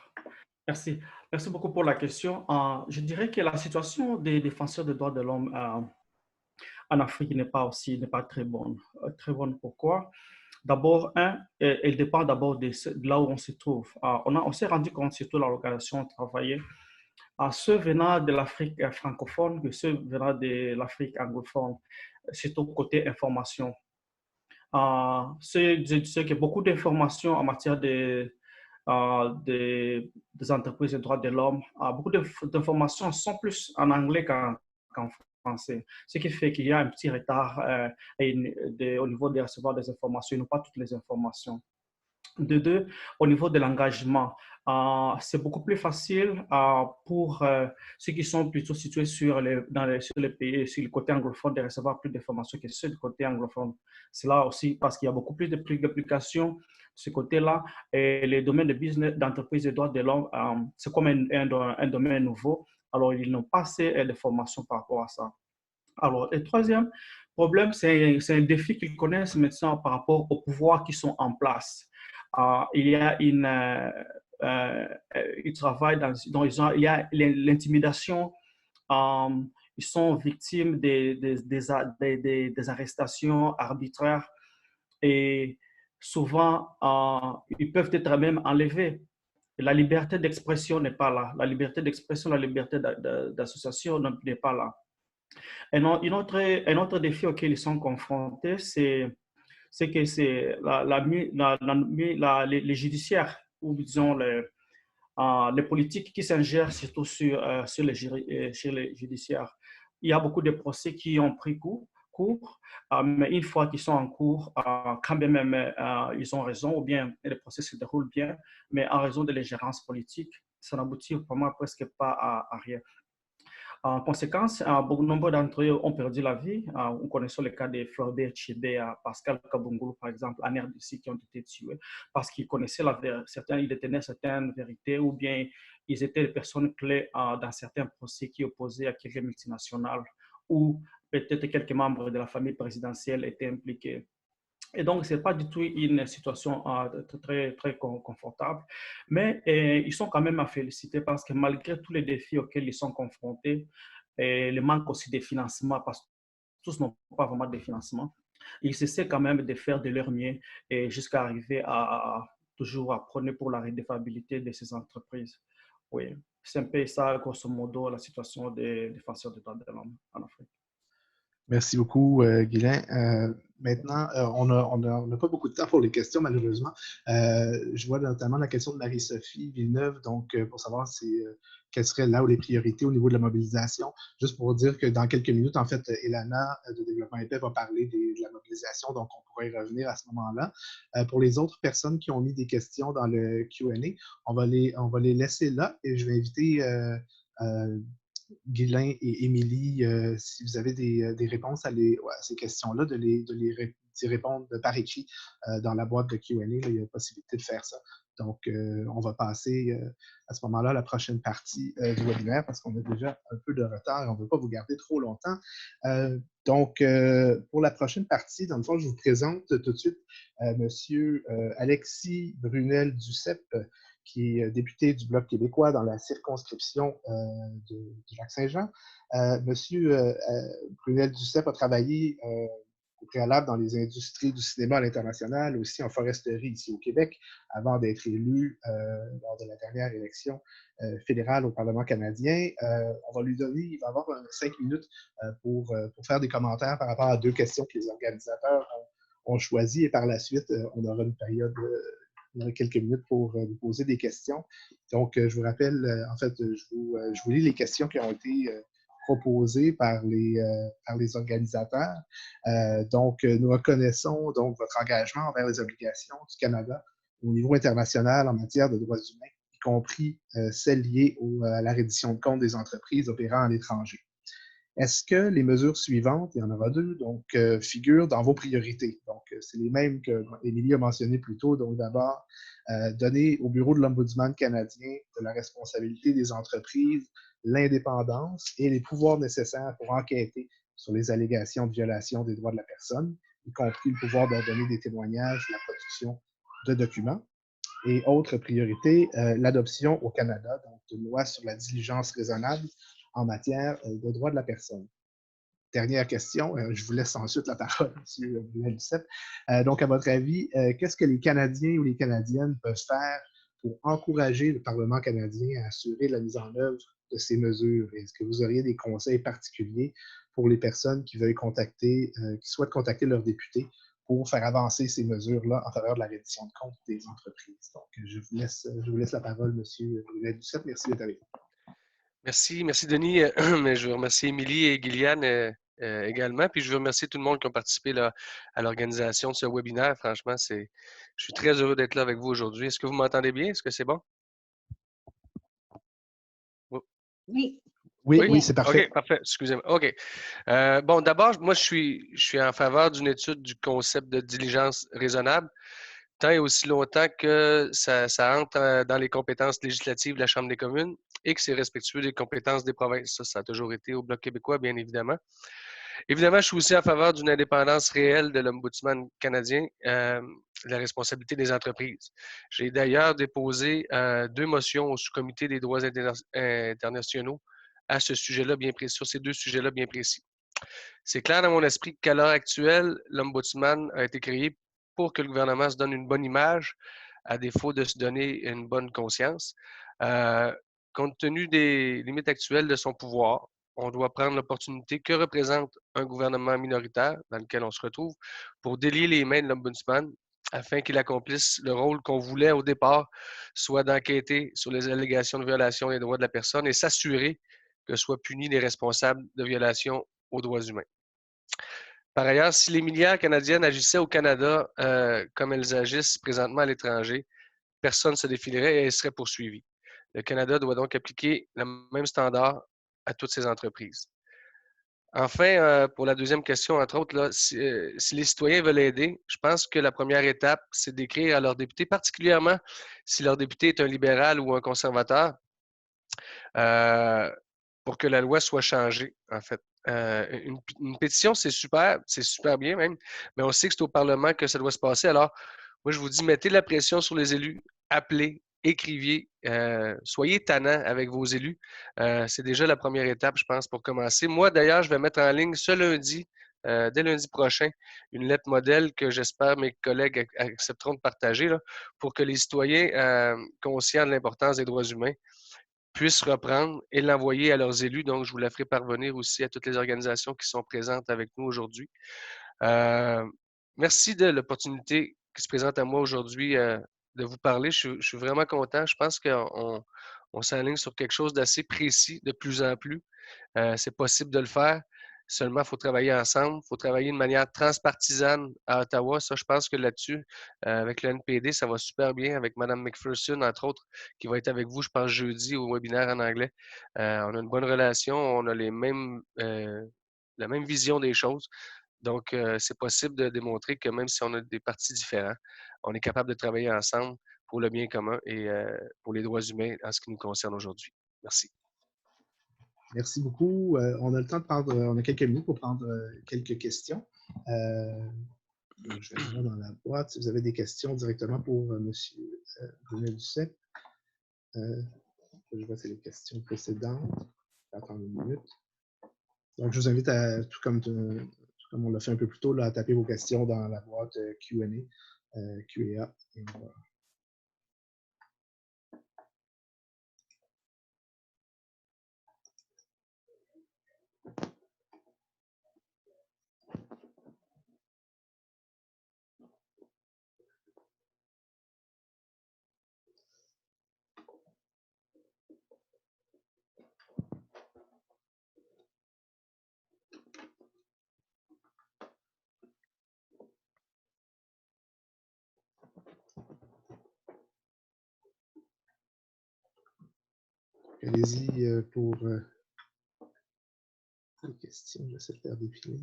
Merci. Merci beaucoup pour la question. Je dirais que la situation des défenseurs des droits de l'homme en Afrique n'est pas très bonne. Pourquoi? D'abord, elle dépend d'abord de là où on se trouve. On s'est rendu compte, surtout dans l'organisation, on travaillait, ceux venant de l'Afrique francophone que ceux venant de l'Afrique anglophone, surtout côté information. C'est que beaucoup d'informations en matière des entreprises de droits de l'homme, beaucoup d'informations sont plus en anglais qu'en français, ce qui fait qu'il y a un petit retard au niveau de recevoir des informations, et non pas toutes les informations. De deux, au niveau de l'engagement, c'est beaucoup plus facile pour ceux qui sont plutôt situés sur les pays, sur le côté anglophone, de recevoir plus d'informations que ceux du côté anglophone. C'est là aussi parce qu'il y a beaucoup plus d'applications de ce côté-là. Et les domaines de business, d'entreprise et de droits de l'homme, c'est comme un domaine nouveau. Alors, ils n'ont pas assez de formation par rapport à ça. Alors, le troisième problème, c'est un défi qu'ils connaissent maintenant par rapport aux pouvoirs qui sont en place. Il y a ils travaillent il y a l'intimidation. Ils sont victimes des arrestations arbitraires et souvent, ils peuvent être même enlevés. La liberté d'expression n'est pas là. La liberté d'expression, la liberté d'association n'est pas là. Un autre défi auquel ils sont confrontés, c'est que c'est les judiciaires, ou disons les politiques qui s'ingèrent surtout sur les judiciaires. Il y a beaucoup de procès qui ont pris cours, mais une fois qu'ils sont en cours, quand même ils ont raison, ou bien les procès se déroulent bien, mais en raison de l'ingérence politique, ça n'aboutit vraiment presque pas à rien. En conséquence, nombre d'entre eux ont perdu la vie. On connaît le cas de Floribert Cheibé, Pascal Kabungulu, par exemple, en RDC, qui ont été tués parce qu'ils connaissaient ils détenaient certaines vérités, ou bien ils étaient des personnes clés dans certains procès qui opposaient à quelques multinationales, ou peut-être quelques membres de la famille présidentielle étaient impliqués. Et donc, ce n'est pas du tout une situation très, très confortable, mais ils sont quand même à féliciter parce que malgré tous les défis auxquels ils sont confrontés, et le manque aussi de financement, parce que tous n'ont pas vraiment de financement, ils essaient quand même de faire de leur mieux et jusqu'à arriver à toujours à prôner pour la redevabilité de ces entreprises. Oui, c'est un peu ça, grosso modo, la situation des défenseurs des droits de l'homme en Afrique. Merci beaucoup, Guylain. Maintenant, on n'a pas beaucoup de temps pour les questions, malheureusement. Je vois notamment la question de Marie-Sophie Villeneuve, donc pour savoir quelles seraient là où les priorités au niveau de la mobilisation. Juste pour dire que dans quelques minutes, en fait, Elana de Développement épais va parler de la mobilisation, donc on pourrait y revenir à ce moment-là. Pour les autres personnes qui ont mis des questions dans le Q&A, on va les laisser là et je vais inviter Guylain et Émilie, si vous avez des réponses à ces questions-là, d'y répondre par écrit dans la boîte de Q&A. Il y a possibilité de faire ça. Donc, on va passer à ce moment-là à la prochaine partie du webinaire parce qu'on a déjà un peu de retard et on ne veut pas vous garder trop longtemps. Donc, pour la prochaine partie, dans le fond, je vous présente tout de suite M. Alexis Brunel-Duceppe, qui est député du Bloc québécois dans la circonscription du Lac-Saint-Jean. Monsieur Brunel-Duceppe a travaillé au préalable dans les industries du cinéma à l'international, aussi en foresterie ici au Québec, avant d'être élu lors de la dernière élection fédérale au Parlement canadien. On va lui donner, il va avoir 5 minutes pour faire des commentaires par rapport à 2 questions que les organisateurs ont choisies, et par la suite, on aura une période, on aura quelques minutes pour vous poser des questions. Donc, je vous rappelle, en fait, je vous lis les questions qui ont été proposées par les organisateurs. Donc, nous reconnaissons donc votre engagement envers les obligations du Canada au niveau international en matière de droits humains, y compris celles liées à la reddition de comptes des entreprises opérant à l'étranger. Est-ce que les mesures suivantes, il y en aura 2, donc figurent dans vos priorités? Donc, c'est les mêmes que Émilie a mentionné plus tôt. Donc, d'abord, donner au Bureau de l'Ombudsman canadien de la responsabilité des entreprises, l'indépendance et les pouvoirs nécessaires pour enquêter sur les allégations de violation des droits de la personne, y compris le pouvoir d'ordonner des témoignages, la production de documents. Et autre priorité, l'adoption au Canada d'une loi sur la diligence raisonnable en matière de droits de la personne. Dernière question, je vous laisse ensuite la parole, M. Boulet-Duceppe. Donc, à votre avis, qu'est-ce que les Canadiens ou les Canadiennes peuvent faire pour encourager le Parlement canadien à assurer la mise en œuvre de ces mesures? Est-ce que vous auriez des conseils particuliers pour les personnes qui veulent qui souhaitent contacter leurs députés pour faire avancer ces mesures-là en faveur de la reddition de comptes des entreprises? Donc, je vous laisse la parole, M. Boulet-Duceppe. Merci d'être avec nous. Merci Denis. Mais je veux remercier Émilie et Gilliane également. Puis je veux remercier tout le monde qui a participé là, à l'organisation de ce webinaire. Franchement, je suis très heureux d'être là avec vous aujourd'hui. Est-ce que vous m'entendez bien? Est-ce que c'est bon? Oui. Oui, c'est parfait. OK, parfait. Excusez-moi. OK. Bon, d'abord, moi, je suis en faveur d'une étude du concept de diligence raisonnable, tant et aussi longtemps que ça entre dans les compétences législatives de la Chambre des communes et que c'est respectueux des compétences des provinces. Ça a toujours été au Bloc québécois, bien évidemment. Évidemment, je suis aussi en faveur d'une indépendance réelle de l'Ombudsman canadien, de la responsabilité des entreprises. J'ai d'ailleurs déposé 2 motions au sous-comité des droits internationaux à ce sujet-là bien précis, sur ces 2 sujets-là bien précis. C'est clair dans mon esprit qu'à l'heure actuelle, l'Ombudsman a été créé pour que le gouvernement se donne une bonne image, à défaut de se donner une bonne conscience. Compte tenu des limites actuelles de son pouvoir, on doit prendre l'opportunité que représente un gouvernement minoritaire dans lequel on se retrouve pour délier les mains de l'Ombudsman afin qu'il accomplisse le rôle qu'on voulait au départ, soit d'enquêter sur les allégations de violation des droits de la personne et s'assurer que soient punis les responsables de violations aux droits humains. Par ailleurs, si les milliards canadiennes agissaient au Canada comme elles agissent présentement à l'étranger, personne ne se défilerait et elles seraient poursuivies. Le Canada doit donc appliquer le même standard à toutes ces entreprises. Enfin, pour la deuxième question, entre autres, là, si les citoyens veulent aider, je pense que la première étape, c'est d'écrire à leur député, particulièrement si leur député est un libéral ou un conservateur, pour que la loi soit changée, en fait. Une pétition, c'est super bien même, mais on sait que c'est au Parlement que ça doit se passer. Alors, moi, je vous dis, mettez de la pression sur les élus, appelez, écriviez, soyez tannants avec vos élus. C'est déjà la première étape, je pense, pour commencer. Moi, d'ailleurs, je vais mettre en ligne ce lundi, dès lundi prochain, une lettre modèle que j'espère mes collègues accepteront de partager là, pour que les citoyens conscients de l'importance des droits humains puissent reprendre et l'envoyer à leurs élus. Donc, je vous la ferai parvenir aussi à toutes les organisations qui sont présentes avec nous aujourd'hui. Merci de l'opportunité qui se présente à moi aujourd'hui de vous parler. Je suis vraiment content. Je pense qu'on s'aligne sur quelque chose d'assez précis de plus en plus. C'est possible de le faire. Seulement, il faut travailler ensemble. Il faut travailler de manière transpartisane à Ottawa. Ça, je pense que là-dessus, avec le NPD, ça va super bien. Avec Mme McPherson, entre autres, qui va être avec vous, je pense, jeudi au webinaire en anglais. On a une bonne relation. On a la même vision des choses. Donc, c'est possible de démontrer que même si on a des partis différents, on est capable de travailler ensemble pour le bien commun et pour les droits humains en ce qui nous concerne aujourd'hui. Merci. Merci beaucoup. On a le temps de prendre, on a quelques minutes pour prendre quelques questions. Je vais voir dans la boîte si vous avez des questions directement pour M. Boulet-Duceppe. Je vois que c'est les questions précédentes. Je vais attendre une minute. Donc, je vous invite à, tout comme comme on l'a fait un peu plus tôt, là, tapez vos questions dans la boîte Q&A, Q&A. Et voilà. Allez-y pour les questions. J'essaie de faire défiler.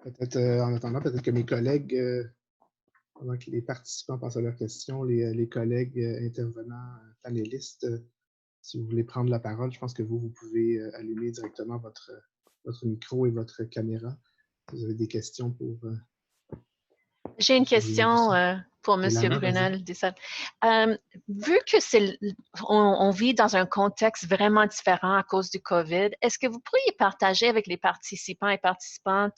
Peut-être en attendant, peut-être que mes collègues, pendant que les participants pensent à leurs questions, les collègues intervenants, panélistes, si vous voulez prendre la parole, je pense que vous pouvez allumer directement votre micro et votre caméra. Si vous avez des questions pour... J'ai une question pour M. Brunel. Vu que on vit dans un contexte vraiment différent à cause du COVID, est-ce que vous pourriez partager avec les participants et participantes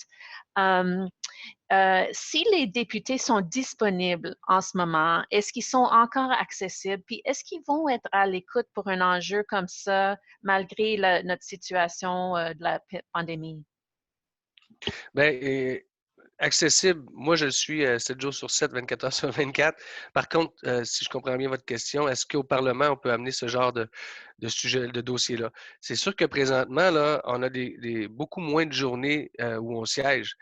si les députés sont disponibles en ce moment, est-ce qu'ils sont encore accessibles? Puis est-ce qu'ils vont être à l'écoute pour un enjeu comme ça, malgré notre situation de la pandémie? Bien, accessible, moi je le suis 7 jours sur 7, 24 heures sur 24. Par contre, si je comprends bien votre question, est-ce qu'au Parlement, on peut amener ce genre de sujet, de dossier-là? C'est sûr que présentement, là, on a beaucoup moins de journées où on siège.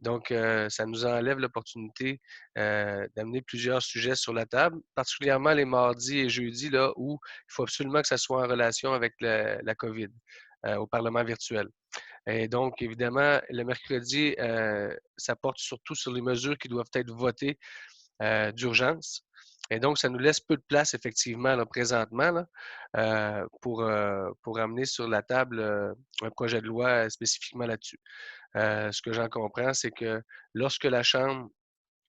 Donc, ça nous enlève l'opportunité d'amener plusieurs sujets sur la table, particulièrement les mardis et jeudis, là, où il faut absolument que ça soit en relation avec la COVID au Parlement virtuel. Et donc, évidemment, le mercredi, ça porte surtout sur les mesures qui doivent être votées d'urgence. Et donc, ça nous laisse peu de place, effectivement, là, présentement, là, pour amener sur la table un projet de loi spécifiquement là-dessus. Ce que j'en comprends, c'est que lorsque la Chambre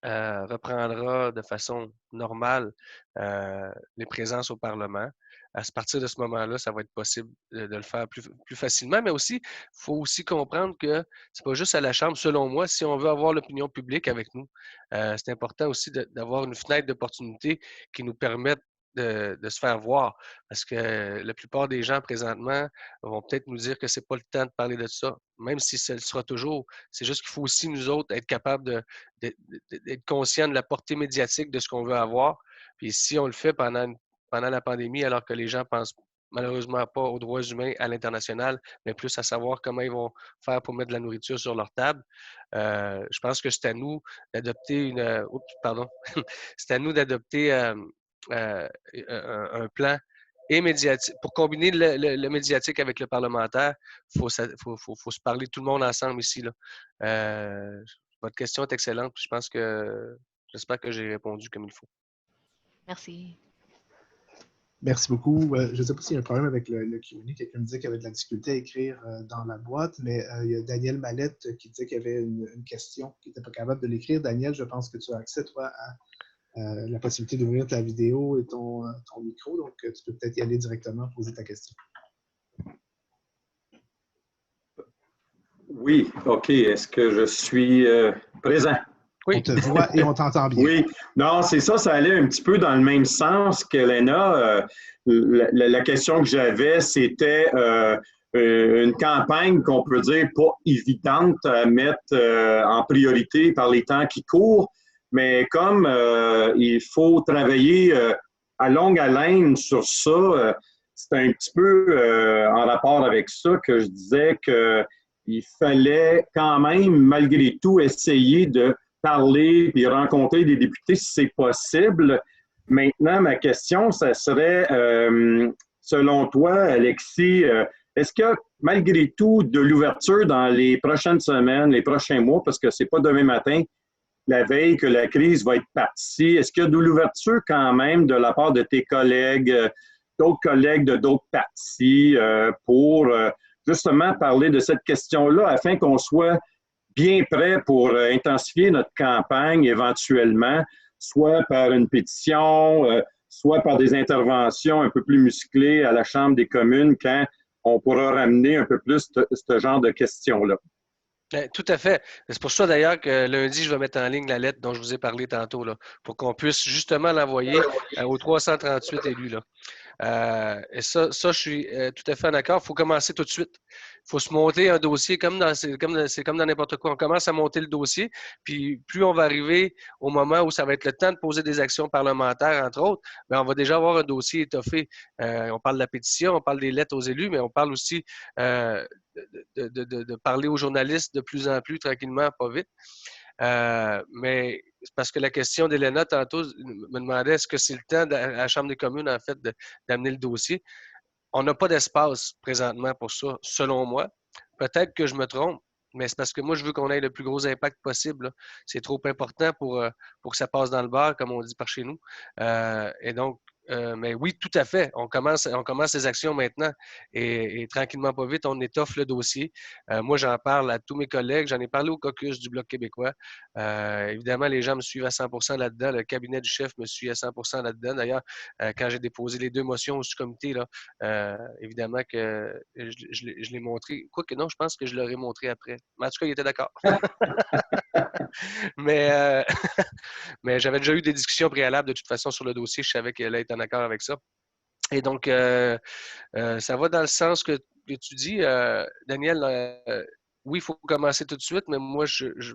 reprendra de façon normale les présences au Parlement, à partir de ce moment-là, ça va être possible de le faire plus facilement, mais aussi, il faut aussi comprendre que c'est pas juste à la Chambre, selon moi, si on veut avoir l'opinion publique avec nous, c'est important aussi d'avoir une fenêtre d'opportunité qui nous permette de se faire voir. Parce que la plupart des gens présentement vont peut-être nous dire que c'est pas le temps de parler de ça, même si ce le sera toujours. C'est juste qu'il faut aussi, nous autres, être capables d'être conscients de la portée médiatique de ce qu'on veut avoir. Puis si on le fait pendant la pandémie, alors que les gens pensent malheureusement pas aux droits humains à l'international, mais plus à savoir comment ils vont faire pour mettre de la nourriture sur leur table. Je pense que c'est à nous d'adopter c'est à nous d'adopter un plan et médiatique. Pour combiner le médiatique avec le parlementaire, il faut se parler tout le monde ensemble ici, là. Votre question est excellente. J'espère que j'ai répondu comme il faut. Merci. Merci beaucoup. Je ne sais pas s'il y a un problème avec le Q&A. Quelqu'un me disait qu'il y avait de la difficulté à écrire dans la boîte, mais il y a Daniel Mallette qui disait qu'il y avait une question, qui n'était pas capable de l'écrire. Daniel, je pense que tu as accès, toi, à la possibilité d'ouvrir ta vidéo et ton micro, donc tu peux peut-être y aller directement poser ta question. Oui, OK. Est-ce que je suis présent? Oui. On te voit et on t'entend bien. Oui. Non, c'est ça, ça allait un petit peu dans le même sens qu'Elena. La question que j'avais, c'était une campagne qu'on peut dire pas évidente à mettre en priorité par les temps qui courent, mais comme il faut travailler à longue haleine sur ça, c'est un petit peu en rapport avec ça que je disais qu'il fallait quand même, malgré tout, essayer de parler et rencontrer des députés si c'est possible. Maintenant, ma question, ça serait, selon toi, Alexis, est-ce que malgré tout, de l'ouverture dans les prochaines semaines, les prochains mois, parce que c'est pas demain matin, la veille que la crise va être partie, est-ce qu'il y a de l'ouverture quand même de la part de tes collègues, d'autres collègues de d'autres partis pour justement parler de cette question-là afin qu'on soit bien prêts pour intensifier notre campagne éventuellement, soit par une pétition, soit par des interventions un peu plus musclées à la Chambre des communes quand on pourra ramener un peu plus ce genre de questions-là. Tout à fait. C'est pour ça d'ailleurs que lundi, je vais mettre en ligne la lettre dont je vous ai parlé tantôt, là, pour qu'on puisse justement l'envoyer aux 338 élus. Là. Et ça, je suis tout à fait d'accord. Il faut commencer tout de suite. Il faut se monter un dossier c'est comme dans n'importe quoi. On commence à monter le dossier, puis plus on va arriver au moment où ça va être le temps de poser des actions parlementaires, entre autres, bien, on va déjà avoir un dossier étoffé. On parle de la pétition, on parle des lettres aux élus, mais on parle aussi de parler aux journalistes de plus en plus tranquillement, pas vite. Mais parce que la question d'Elena tantôt me demandait est-ce que c'est le temps à la Chambre des communes, en fait, d'amener le dossier. On n'a pas d'espace présentement pour ça, selon moi. Peut-être que je me trompe, mais c'est parce que moi, je veux qu'on ait le plus gros impact possible. C'est trop important pour que ça passe dans le beurre, comme on dit par chez nous. Et donc, mais oui, tout à fait. On commence les actions maintenant et tranquillement, pas vite, on étoffe le dossier. Moi, j'en parle à tous mes collègues. J'en ai parlé au caucus du Bloc québécois. Évidemment, les gens me suivent à 100% là-dedans. Le cabinet du chef me suit à 100% là-dedans. D'ailleurs, quand j'ai déposé les 2 motions au sous-comité, là, évidemment que je l'ai montré. Quoique non, je pense que je l'aurais montré après. Mais en tout cas, il était d'accord. Mais, mais j'avais déjà eu des discussions préalables de toute façon sur le dossier. Je savais qu'elle était en accord avec ça. Et donc, ça va dans le sens que tu dis, Daniel. Oui, il faut commencer tout de suite, mais moi, je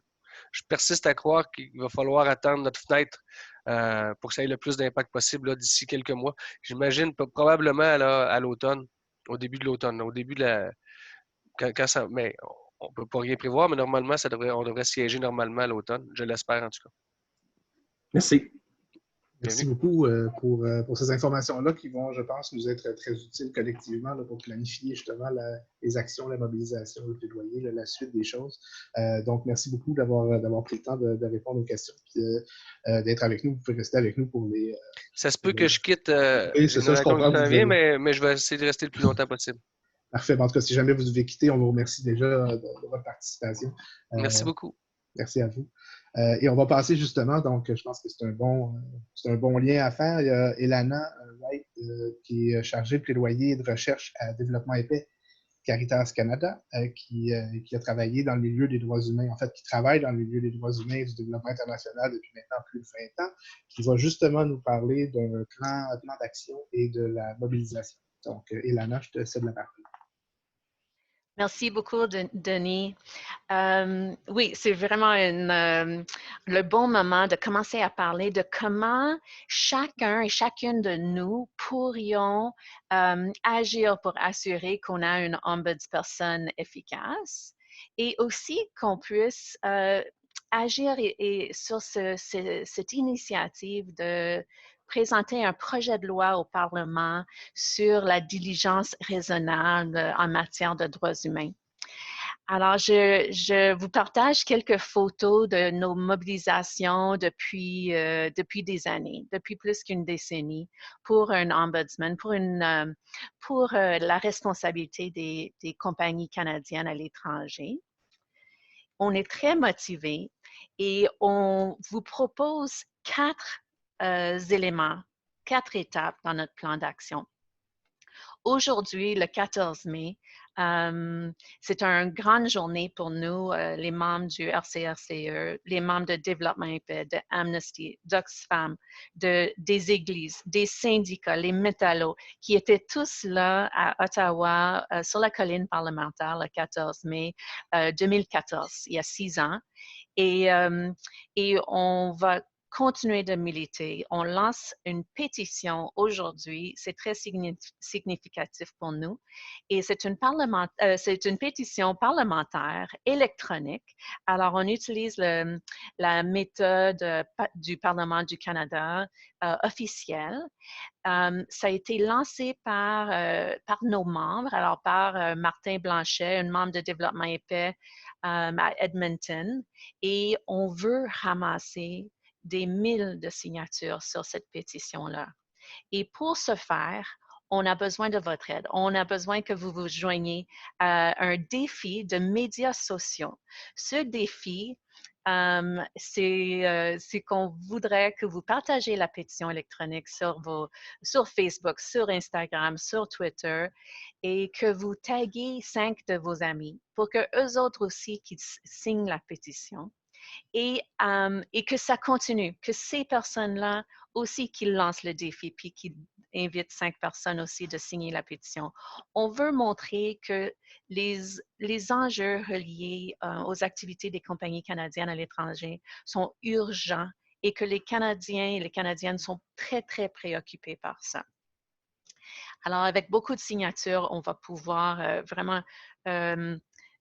persiste à croire qu'il va falloir attendre notre fenêtre pour que ça ait le plus d'impact possible d'ici quelques mois. J'imagine probablement à l'automne, au début de l'automne, au début de la... Quand ça... Mais on ne peut pas rien prévoir, mais normalement, on devrait siéger normalement à l'automne. Je l'espère en tout cas. Merci. Merci beaucoup pour ces informations-là qui vont, je pense, nous être très utiles collectivement là, pour planifier justement les actions, la mobilisation, le plaidoyer, la suite des choses. Donc, merci beaucoup d'avoir pris le temps de répondre aux questions et d'être avec nous. Vous pouvez rester avec nous pour les... ça se peut que je quitte oui, c'est ça, je comprends. mais je vais essayer de rester le plus longtemps possible. Parfait. En tout cas, si jamais vous devez quitter, on vous remercie déjà de votre participation. Merci beaucoup. Merci à vous. Et on va passer justement, donc je pense que c'est un bon lien à faire. Il y a Elana Wright qui est chargée de plaidoyer et de recherche à Développement et Paix Caritas Canada, qui a travaillé dans le milieu des droits humains, en fait, qui travaille dans le milieu des droits humains et du développement international depuis maintenant plus de 20 ans, qui va justement nous parler d'un plan d'action et de la mobilisation. Donc, Elana, je te cède la parole. Merci beaucoup, Denis. Oui, c'est vraiment le bon moment de commencer à parler de comment chacun et chacune de nous pourrions agir pour assurer qu'on a une ombudsperson efficace et aussi qu'on puisse agir sur cette initiative de présenter un projet de loi au Parlement sur la diligence raisonnable en matière de droits humains. Alors, je vous partage quelques photos de nos mobilisations depuis des années, depuis plus qu'une décennie, pour un ombudsman, pour la responsabilité des compagnies canadiennes à l'étranger. On est très motivés et on vous propose 4 éléments, 4 étapes dans notre plan d'action. Aujourd'hui, le 14 mai, c'est une grande journée pour nous, les membres du RCRCE, les membres de Développement et Paix, de Amnesty, d'Oxfam, des églises, des syndicats, les métallos, qui étaient tous là à Ottawa, sur la colline parlementaire, le 14 mai 2014, il y a 6 ans. Et on va continuer de militer. On lance une pétition aujourd'hui. C'est très significatif pour nous. Et c'est une pétition parlementaire électronique. Alors, on utilise la méthode du Parlement du Canada officielle. Ça a été lancé par nos membres, alors par Martin Blanchet, un membre de Développement et Paix à Edmonton. Et on veut ramasser des 1000 de signatures sur cette pétition-là. Et pour ce faire, on a besoin de votre aide. On a besoin que vous vous joigniez à un défi de médias sociaux. Ce défi, c'est qu'on voudrait que vous partagez la pétition électronique sur Facebook, sur Instagram, sur Twitter et que vous taguez 5 de vos amis pour que eux autres aussi qui signent la pétition et que ça continue, que ces personnes-là aussi qui lancent le défi puis qui invitent 5 personnes aussi de signer la pétition. On veut montrer que les enjeux reliés aux activités des compagnies canadiennes à l'étranger sont urgents et que les Canadiens et les Canadiennes sont très, très préoccupés par ça. Alors, avec beaucoup de signatures, on va pouvoir vraiment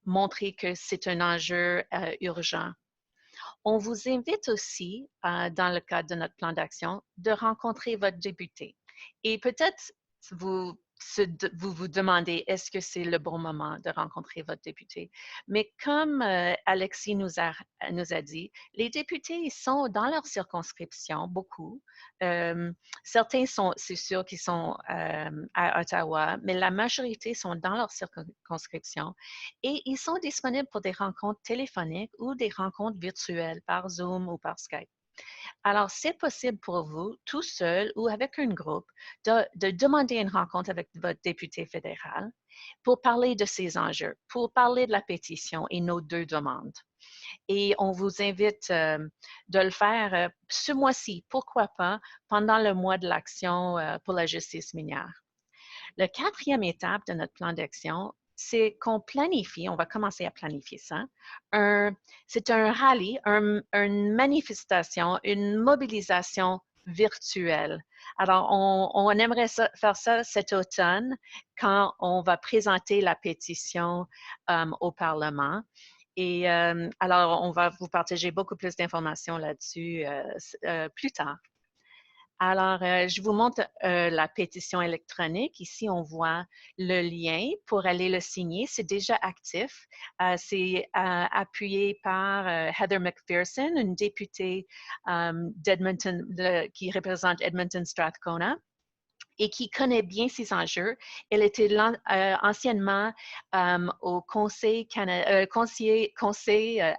montrer que c'est un enjeu urgent. On vous invite aussi, dans le cadre de notre plan d'action, de rencontrer votre député. Et peut-être vous vous demandez, est-ce que c'est le bon moment de rencontrer votre député? Mais comme Alexis nous a dit, les députés, ils sont dans leur circonscription, beaucoup. Certains sont, c'est sûr qu'ils sont à Ottawa, mais la majorité sont dans leur circonscription et ils sont disponibles pour des rencontres téléphoniques ou des rencontres virtuelles par Zoom ou par Skype. Alors, c'est possible pour vous, tout seul ou avec un groupe, de demander une rencontre avec votre député fédéral pour parler de ces enjeux, pour parler de la pétition et nos 2 demandes. Et on vous invite de le faire ce mois-ci, pourquoi pas, pendant le mois de l'action pour la justice minière. La 4e étape de notre plan d'action, c'est qu'on planifie, on va commencer à planifier ça. C'est un rallye, une manifestation, une mobilisation virtuelle. Alors, on aimerait faire ça cet automne quand on va présenter la pétition au Parlement. Et alors, on va vous partager beaucoup plus d'informations là-dessus plus tard. Alors, je vous montre la pétition électronique. Ici, on voit le lien pour aller le signer. C'est déjà actif. C'est appuyé par Heather McPherson, une députée d'Edmonton qui représente Edmonton-Strathcona et qui connaît bien ces enjeux. Elle était anciennement au Conseil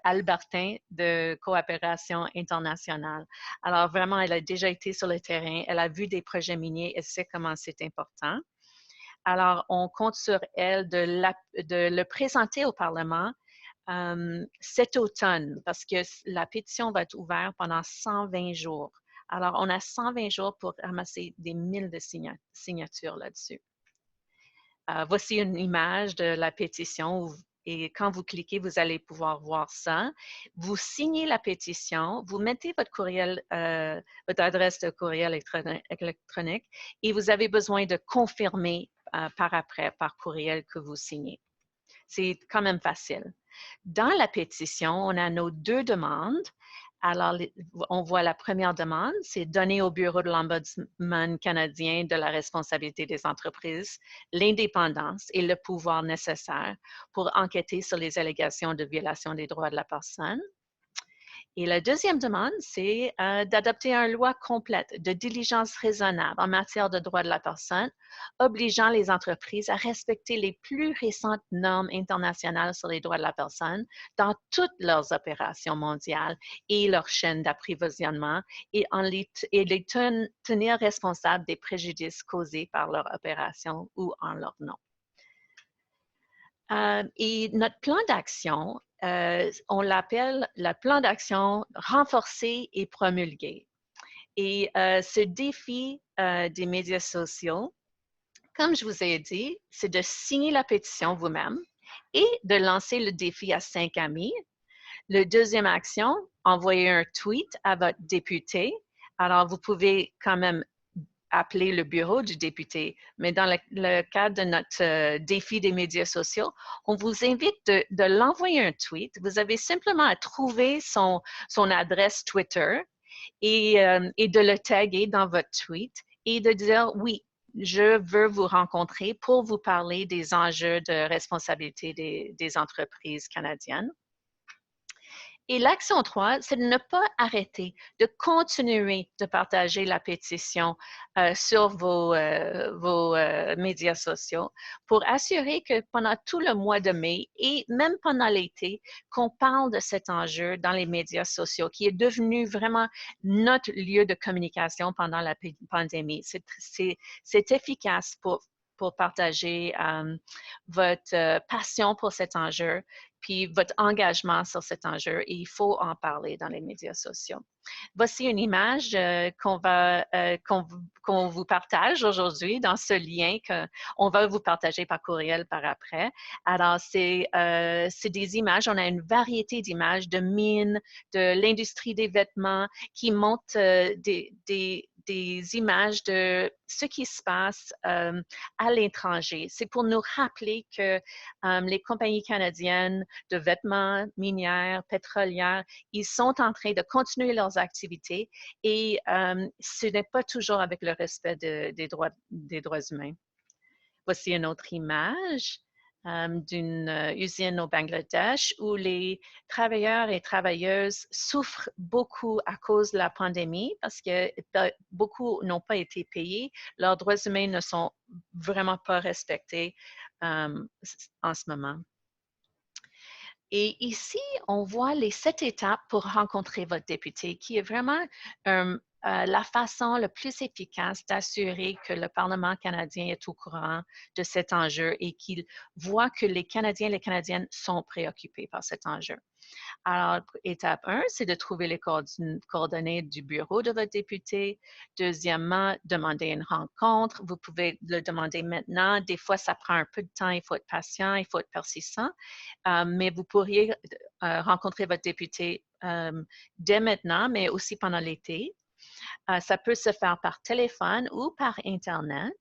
albertain de coopération internationale. Alors vraiment, elle a déjà été sur le terrain, elle a vu des projets miniers, elle sait comment c'est important. Alors, on compte sur elle de le présenter au Parlement cet automne, parce que la pétition va être ouverte pendant 120 jours. Alors, on a 120 jours pour ramasser des 1000 de signatures là-dessus. Voici une image de la pétition et quand vous cliquez, vous allez pouvoir voir ça. Vous signez la pétition, vous mettez votre courriel, votre adresse de courriel électronique et vous avez besoin de confirmer par après, par courriel que vous signez. C'est quand même facile. Dans la pétition, on a nos 2 demandes. Alors, on voit la première demande, c'est donner au Bureau de l'Ombudsman canadien de la responsabilité des entreprises l'indépendance et le pouvoir nécessaire pour enquêter sur les allégations de violation des droits de la personne. Et la deuxième demande, c'est d'adopter une loi complète de diligence raisonnable en matière de droits de la personne, obligeant les entreprises à respecter les plus récentes normes internationales sur les droits de la personne dans toutes leurs opérations mondiales et leurs chaînes d'approvisionnement et les tenir responsables des préjudices causés par leur opération ou en leur nom. Et notre plan d'action, on l'appelle le plan d'action renforcé et promulgué. Et ce défi des médias sociaux, comme je vous ai dit, c'est de signer la pétition vous-même et de lancer le défi à 5 amis. La deuxième action, envoyer un tweet à votre député. Alors, vous pouvez quand même appeler le bureau du député. Mais dans le cadre de notre défi des médias sociaux, on vous invite de l'envoyer un tweet. Vous avez simplement à trouver son adresse Twitter et de le taguer dans votre tweet et de dire « Oui, je veux vous rencontrer pour vous parler des enjeux de responsabilité des entreprises canadiennes. » Et l'action 3, c'est de ne pas arrêter, de continuer de partager la pétition sur vos médias sociaux pour assurer que pendant tout le mois de mai et même pendant l'été, qu'on parle de cet enjeu dans les médias sociaux qui est devenu vraiment notre lieu de communication pendant la pandémie. C'est efficace pour partager votre passion pour cet enjeu, puis votre engagement sur cet enjeu, et il faut en parler dans les médias sociaux. Voici une image qu'on vous partage aujourd'hui dans ce lien qu'on va vous partager par courriel par après. Alors, c'est des images, on a une variété d'images de mines, de l'industrie des vêtements qui montrent des images de ce qui se passe à l'étranger. C'est pour nous rappeler que les compagnies canadiennes de vêtements, minières, pétrolières, ils sont en train de continuer leurs activités et ce n'est pas toujours avec le respect des droits humains. Voici une autre image d'une usine au Bangladesh où les travailleurs et travailleuses souffrent beaucoup à cause de la pandémie parce que beaucoup n'ont pas été payés. Leurs droits humains ne sont vraiment pas respectés en ce moment. Et ici, on voit les 7 étapes pour rencontrer votre député, qui est vraiment la façon la plus efficace d'assurer que le Parlement canadien est au courant de cet enjeu et qu'il voit que les Canadiens et les Canadiennes sont préoccupés par cet enjeu. Alors, étape 1, c'est de trouver les coordonnées du bureau de votre député. Deuxièmement, demander une rencontre. Vous pouvez le demander maintenant. Des fois, ça prend un peu de temps. Il faut être patient, il faut être persistant. Mais vous pourriez rencontrer votre député dès maintenant, mais aussi pendant l'été. Ça peut se faire par téléphone ou par Internet.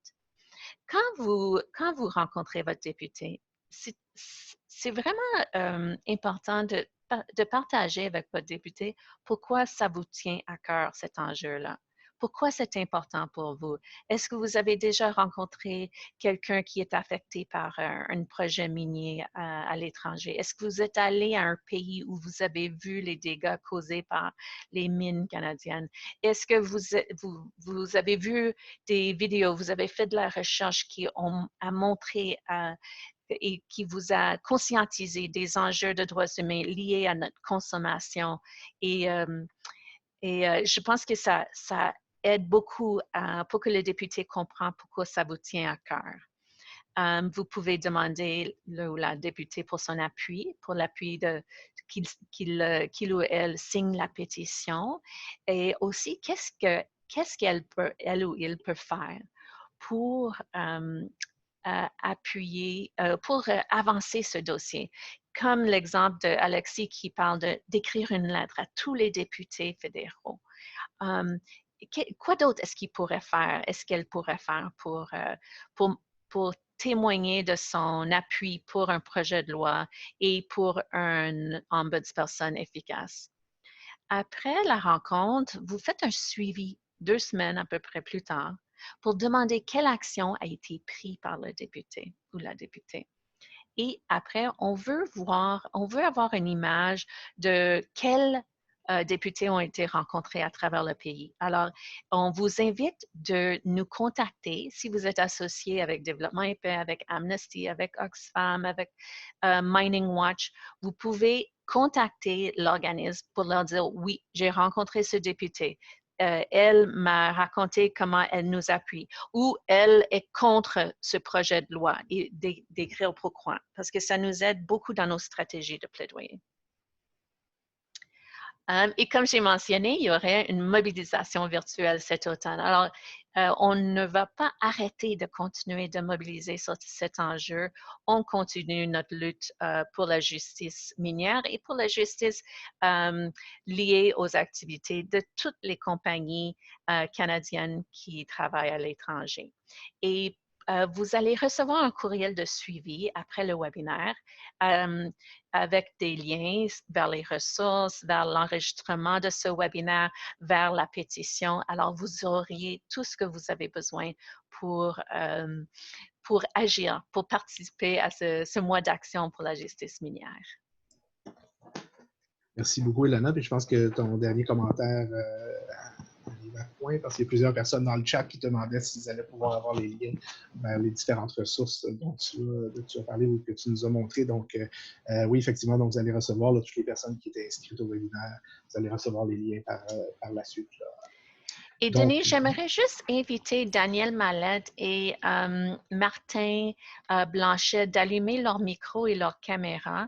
Quand vous rencontrez votre député, c'est vraiment important de partager avec votre député pourquoi ça vous tient à cœur, cet enjeu-là. Pourquoi c'est important pour vous? Est-ce que vous avez déjà rencontré quelqu'un qui est affecté par un projet minier à l'étranger? Est-ce que vous êtes allé à un pays où vous avez vu les dégâts causés par les mines canadiennes? Est-ce que vous avez vu des vidéos, vous avez fait de la recherche qui a montré et qui vous a conscientisé des enjeux de droits humains liés à notre consommation? Et je pense que ça aide beaucoup pour que le député comprenne pourquoi ça vous tient à cœur. Vous pouvez demander le ou la députée pour son appui, pour l'appui qu'il ou elle signe la pétition, et aussi qu'est-ce qu'elle ou il peut faire pour appuyer, pour avancer ce dossier. Comme l'exemple d'Alexis qui parle d'écrire une lettre à tous les députés fédéraux. Quoi d'autre est-ce qu'il pourrait faire, est-ce qu'elle pourrait faire pour témoigner de son appui pour un projet de loi et pour un ombudsperson efficace? Après la rencontre, vous faites un suivi 2 semaines à peu près plus tard pour demander quelle action a été prise par le député ou la députée. Et après, on veut avoir une image de quels députés ont été rencontrés à travers le pays. Alors, on vous invite de nous contacter si vous êtes associé avec Développement et Paix, avec Amnesty, avec Oxfam, avec Mining Watch. Vous pouvez contacter l'organisme pour leur dire « Oui, j'ai rencontré ce député. Elle m'a raconté comment elle nous appuie, ou elle est contre ce projet de loi et d'écrire pourquoi, parce que ça nous aide beaucoup dans nos stratégies de plaidoyer. Et comme j'ai mentionné, il y aurait une mobilisation virtuelle cet automne. Alors, on ne va pas arrêter de continuer de mobiliser sur cet enjeu. On continue notre lutte pour la justice minière et pour la justice liée aux activités de toutes les compagnies canadiennes qui travaillent à l'étranger. Et vous allez recevoir un courriel de suivi après le webinaire avec des liens vers les ressources, vers l'enregistrement de ce webinaire, vers la pétition. Alors, vous auriez tout ce que vous avez besoin pour agir, pour participer à ce mois d'action pour la justice minière. Merci beaucoup, Ilana. Puis je pense que ton dernier commentaire arrive à point parce qu'il y a plusieurs personnes dans le chat qui demandaient s'ils allaient pouvoir avoir les liens vers les différentes ressources dont tu as parlé ou que tu nous as montré. Donc, oui, effectivement, donc vous allez recevoir là, toutes les personnes qui étaient inscrites au webinaire, vous allez recevoir les liens par la suite. Là. Et Denis, j'aimerais juste inviter Daniel Mallette et Martin Blanchet d'allumer leur micro et leur caméra.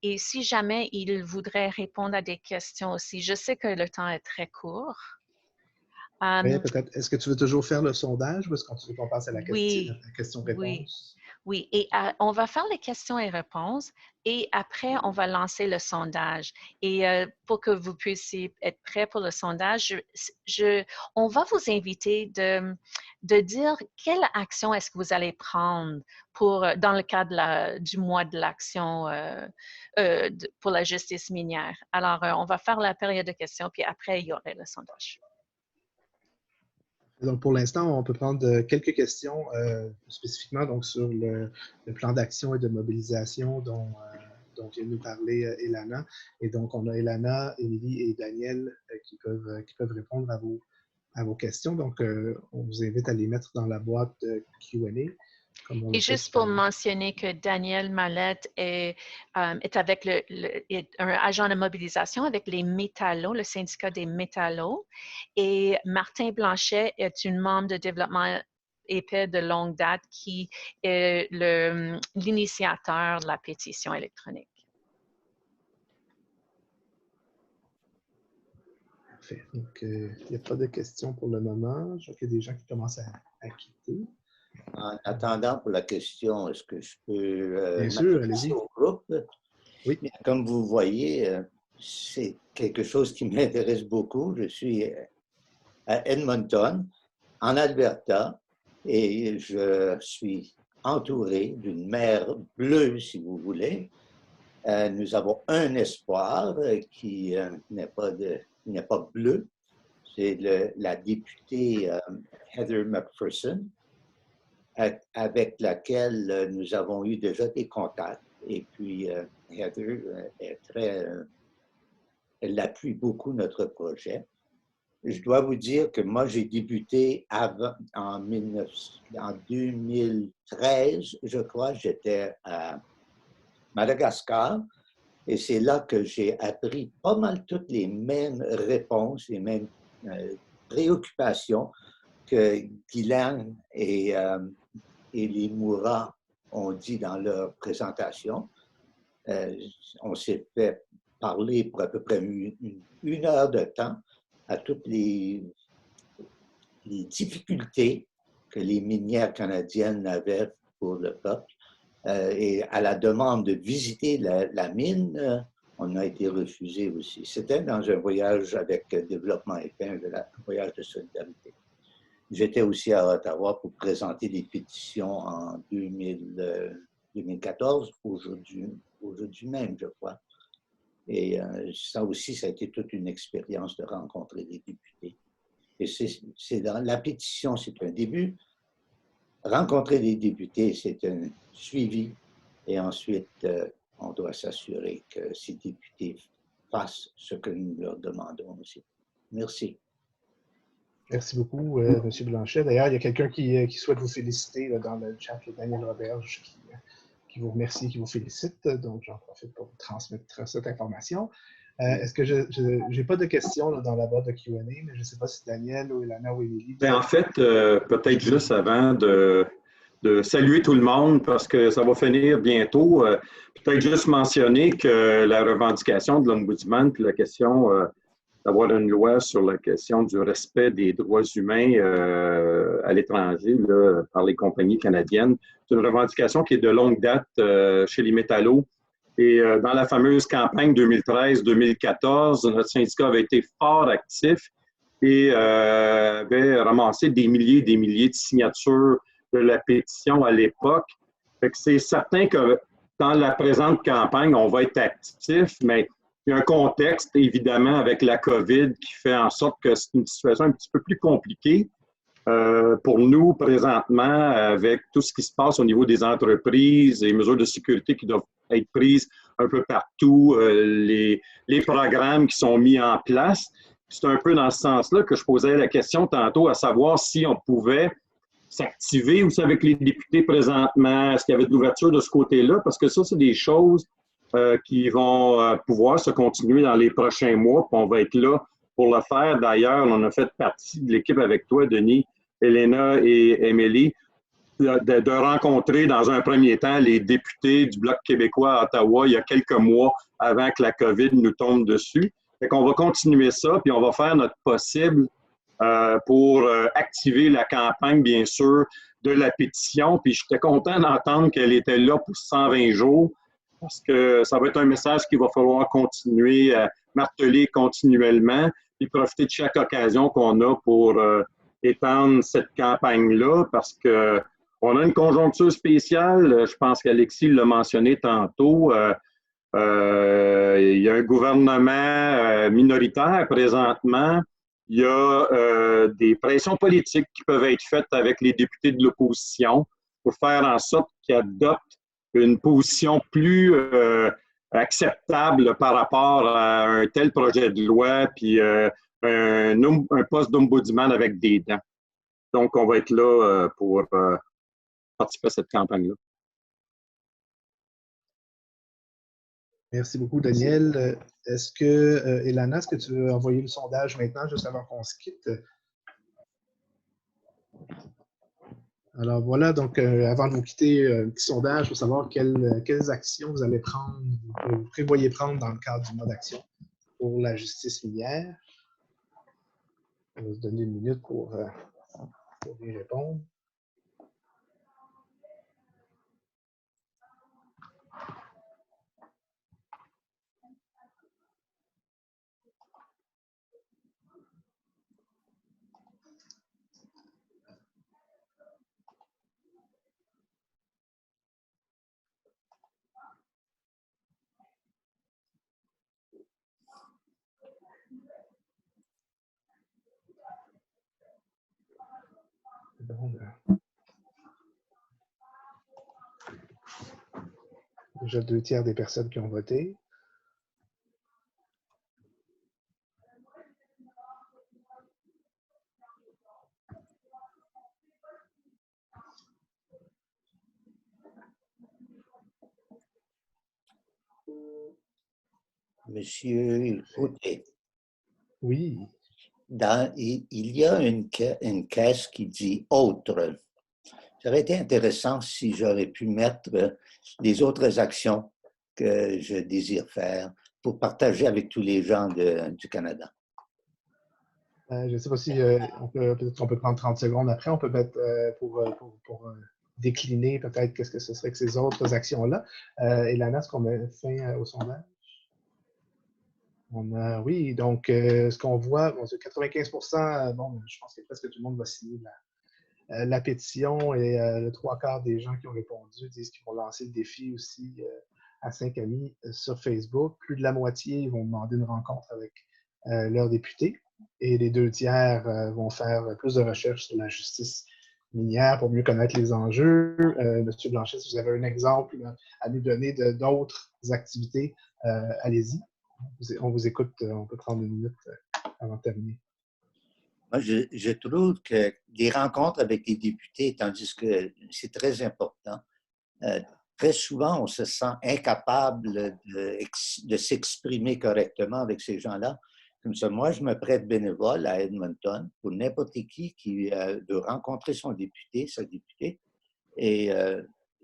Et si jamais ils voudraient répondre à des questions aussi, je sais que le temps est très court. Oui, peut-être. Est-ce que tu veux toujours faire le sondage ou est-ce qu'on passe à la question-réponse? Oui, et on va faire les questions et réponses et après, on va lancer le sondage. Et pour que vous puissiez être prêts pour le sondage, on va vous inviter de dire quelle action est-ce que vous allez prendre dans le cadre du mois de l'action pour la justice minière. Alors, on va faire la période de questions, puis après, il y aurait le sondage. Donc, pour l'instant, on peut prendre quelques questions spécifiquement donc, sur le plan d'action et de mobilisation dont vient de nous parler Ilana. Et donc, on a Ilana, Émilie et Daniel qui peuvent répondre à vos questions. Donc, on vous invite à les mettre dans la boîte Q&A. Et juste pour mentionner que Daniel Mallette est avec est un agent de mobilisation avec les métallos, le syndicat des métallos. Et Martin Blanchet est une membre de développement épais de longue date qui est l'initiateur de la pétition électronique. Parfait. Donc, il n'y a pas de questions pour le moment. Je vois qu'il y a des gens qui commencent à quitter. En attendant pour la question, est-ce que je peux Bien sûr, allez-y. Au groupe? Oui. Comme vous voyez, c'est quelque chose qui m'intéresse beaucoup. Je suis à Edmonton, en Alberta, et je suis entouré d'une mer bleue, si vous voulez. Nous avons un espoir qui n'est pas bleu. C'est la députée Heather McPherson, avec laquelle nous avons eu déjà des contacts. Et puis, Heather elle appuie beaucoup notre projet. Je dois vous dire que moi, j'ai débuté en 2013, je crois, j'étais à Madagascar. Et c'est là que j'ai appris pas mal toutes les mêmes réponses, les mêmes préoccupations que Guylaine et les Moura ont dit dans leur présentation. On s'est fait parler pour à peu près une heure de temps à toutes les difficultés que les minières canadiennes avaient pour le peuple. Et à la demande de visiter la mine, on a été refusé aussi. C'était dans un voyage avec Développement Épais, un voyage de solidarité. J'étais aussi à Ottawa pour présenter des pétitions en 2014, aujourd'hui même, je crois. Et ça aussi, ça a été toute une expérience de rencontrer des députés. Et c'est dans la pétition, c'est un début. Rencontrer des députés, c'est un suivi. Et ensuite, on doit s'assurer que ces députés fassent ce que nous leur demandons aussi. Merci. Merci beaucoup, M. Blanchet. D'ailleurs, il y a quelqu'un qui souhaite vous féliciter là, dans le chat, Daniel Roberge, qui vous remercie, qui vous félicite. Donc, j'en profite pour vous transmettre cette information. Est-ce que je n'ai pas de questions là, dans la boîte de Q&A, mais je ne sais pas si Daniel ou Ilana ou Émilie... En fait, peut-être juste avant de saluer tout le monde, parce que ça va finir bientôt, peut-être juste mentionner que la revendication de l'Ombudsman, puis la question d'avoir une loi sur la question du respect des droits humains à l'étranger par les compagnies canadiennes, c'est une revendication qui est de longue date chez les métallos. Et dans la fameuse campagne 2013-2014, notre syndicat avait été fort actif et avait ramassé des milliers et des milliers de signatures de la pétition à l'époque. C'est certain que dans la présente campagne, on va être actif, mais il y a un contexte, évidemment, avec la COVID qui fait en sorte que c'est une situation un petit peu plus compliquée. Pour nous, présentement, avec tout ce qui se passe au niveau des entreprises et mesures de sécurité qui doivent être prises un peu partout, les programmes qui sont mis en place, c'est un peu dans ce sens-là que je posais la question tantôt, à savoir si on pouvait s'activer aussi avec les députés présentement, est-ce qu'il y avait de l'ouverture de ce côté-là? Parce que ça, c'est des choses qui vont pouvoir se continuer dans les prochains mois, puis on va être là pour le faire. D'ailleurs, on a fait partie de l'équipe avec toi, Denis, Elena et Émilie, de rencontrer dans un premier temps les députés du Bloc québécois à Ottawa il y a quelques mois avant que la COVID nous tombe dessus. Fait qu'on va continuer ça, puis on va faire notre possible pour activer la campagne, bien sûr, de la pétition. Puis j'étais content d'entendre qu'elle était là pour 120 jours, parce que ça va être un message qu'il va falloir continuer à marteler continuellement, puis profiter de chaque occasion qu'on a pour étendre cette campagne-là, parce que on a une conjoncture spéciale. Je pense qu'Alexis l'a mentionné tantôt. Il y a un gouvernement minoritaire présentement. Il y a des pressions politiques qui peuvent être faites avec les députés de l'opposition pour faire en sorte qu'ils adoptent une position plus acceptable par rapport à un tel projet de loi, puis un poste d'ombudsman avec des dents. Donc, on va être là pour participer à cette campagne-là. Merci beaucoup, Daniel. Est-ce que, Elana, est-ce que tu veux envoyer le sondage maintenant, juste avant qu'on se quitte? Alors voilà, donc avant de vous quitter, un petit sondage pour savoir quelles actions vous allez prendre, vous prévoyez prendre dans le cadre du mode d'action pour la justice minière. On va se donner une minute pour y répondre. Déjà 2/3 des personnes qui ont voté. Monsieur Côté. Oui. Il y a une caisse qui dit « Autre ». Ça aurait été intéressant si j'aurais pu mettre les autres actions que je désire faire pour partager avec tous les gens du Canada. Je ne sais pas si peut-être qu'on peut prendre 30 secondes après. On peut mettre pour décliner peut-être qu'est-ce que ce serait que ces autres actions-là. Elana, est-ce qu'on met fin au sondage? Oui, donc ce qu'on voit, bon, 95%, bon, je pense que presque tout le monde va signer la pétition et le 3/4 des gens qui ont répondu disent qu'ils vont lancer le défi aussi à 5 amis sur Facebook. Plus de la moitié vont demander une rencontre avec leurs députés et les 2/3 vont faire plus de recherches sur la justice minière pour mieux connaître les enjeux. Monsieur Blanchet, si vous avez un exemple à nous donner d'autres activités, allez-y. On vous écoute, on peut prendre une minute avant de terminer. Moi, je trouve que les rencontres avec les députés, tandis que c'est très important, très souvent, on se sent incapable de s'exprimer correctement avec ces gens-là. Comme ça, moi, je me prête bénévole à Edmonton pour n'importe qui veut rencontrer son député, sa députée, et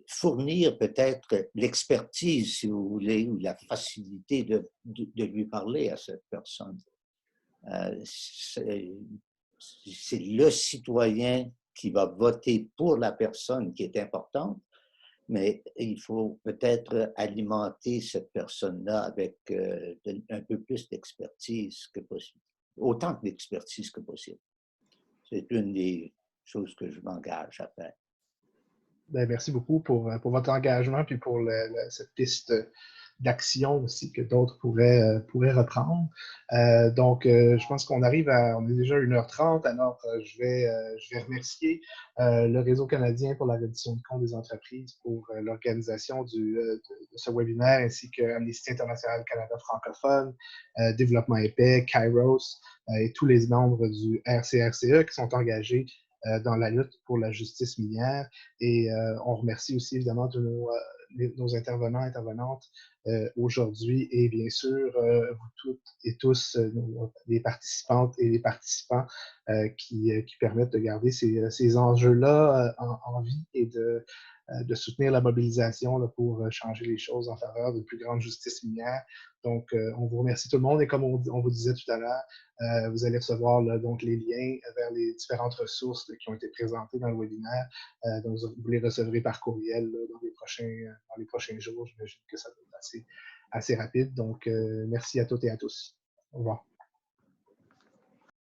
fournir peut-être l'expertise, si vous voulez, ou la facilité de lui parler à cette personne. C'est le citoyen qui va voter pour la personne qui est importante, mais il faut peut-être alimenter cette personne-là avec un peu plus d'expertise que possible, autant d'expertise que possible. C'est une des choses que je m'engage à faire. Bien, merci beaucoup pour votre engagement puis pour cette piste d'actions aussi que d'autres pourraient reprendre. Donc, je pense qu'on arrive on est déjà à 1h30, alors je vais remercier le Réseau canadien pour la reddition de comptes des entreprises pour l'organisation de ce webinaire, ainsi que Amnesty International Canada francophone, Développement épais, Kairos et tous les membres du RCRCE qui sont engagés dans la lutte pour la justice minière. Et on remercie aussi évidemment nos intervenants et intervenantes aujourd'hui et bien sûr vous toutes et tous, les participantes et les participants qui permettent de garder ces enjeux-là en vie et de soutenir la mobilisation là, pour changer les choses en faveur d'une plus grande justice minière. Donc, on vous remercie tout le monde et comme on vous disait tout à l'heure, vous allez recevoir là, donc les liens vers les différentes ressources là, qui ont été présentées dans le webinaire. Donc, vous les recevrez par courriel là, dans les prochains jours. J'imagine que ça va être assez rapide. Donc, merci à toutes et à tous. Au revoir.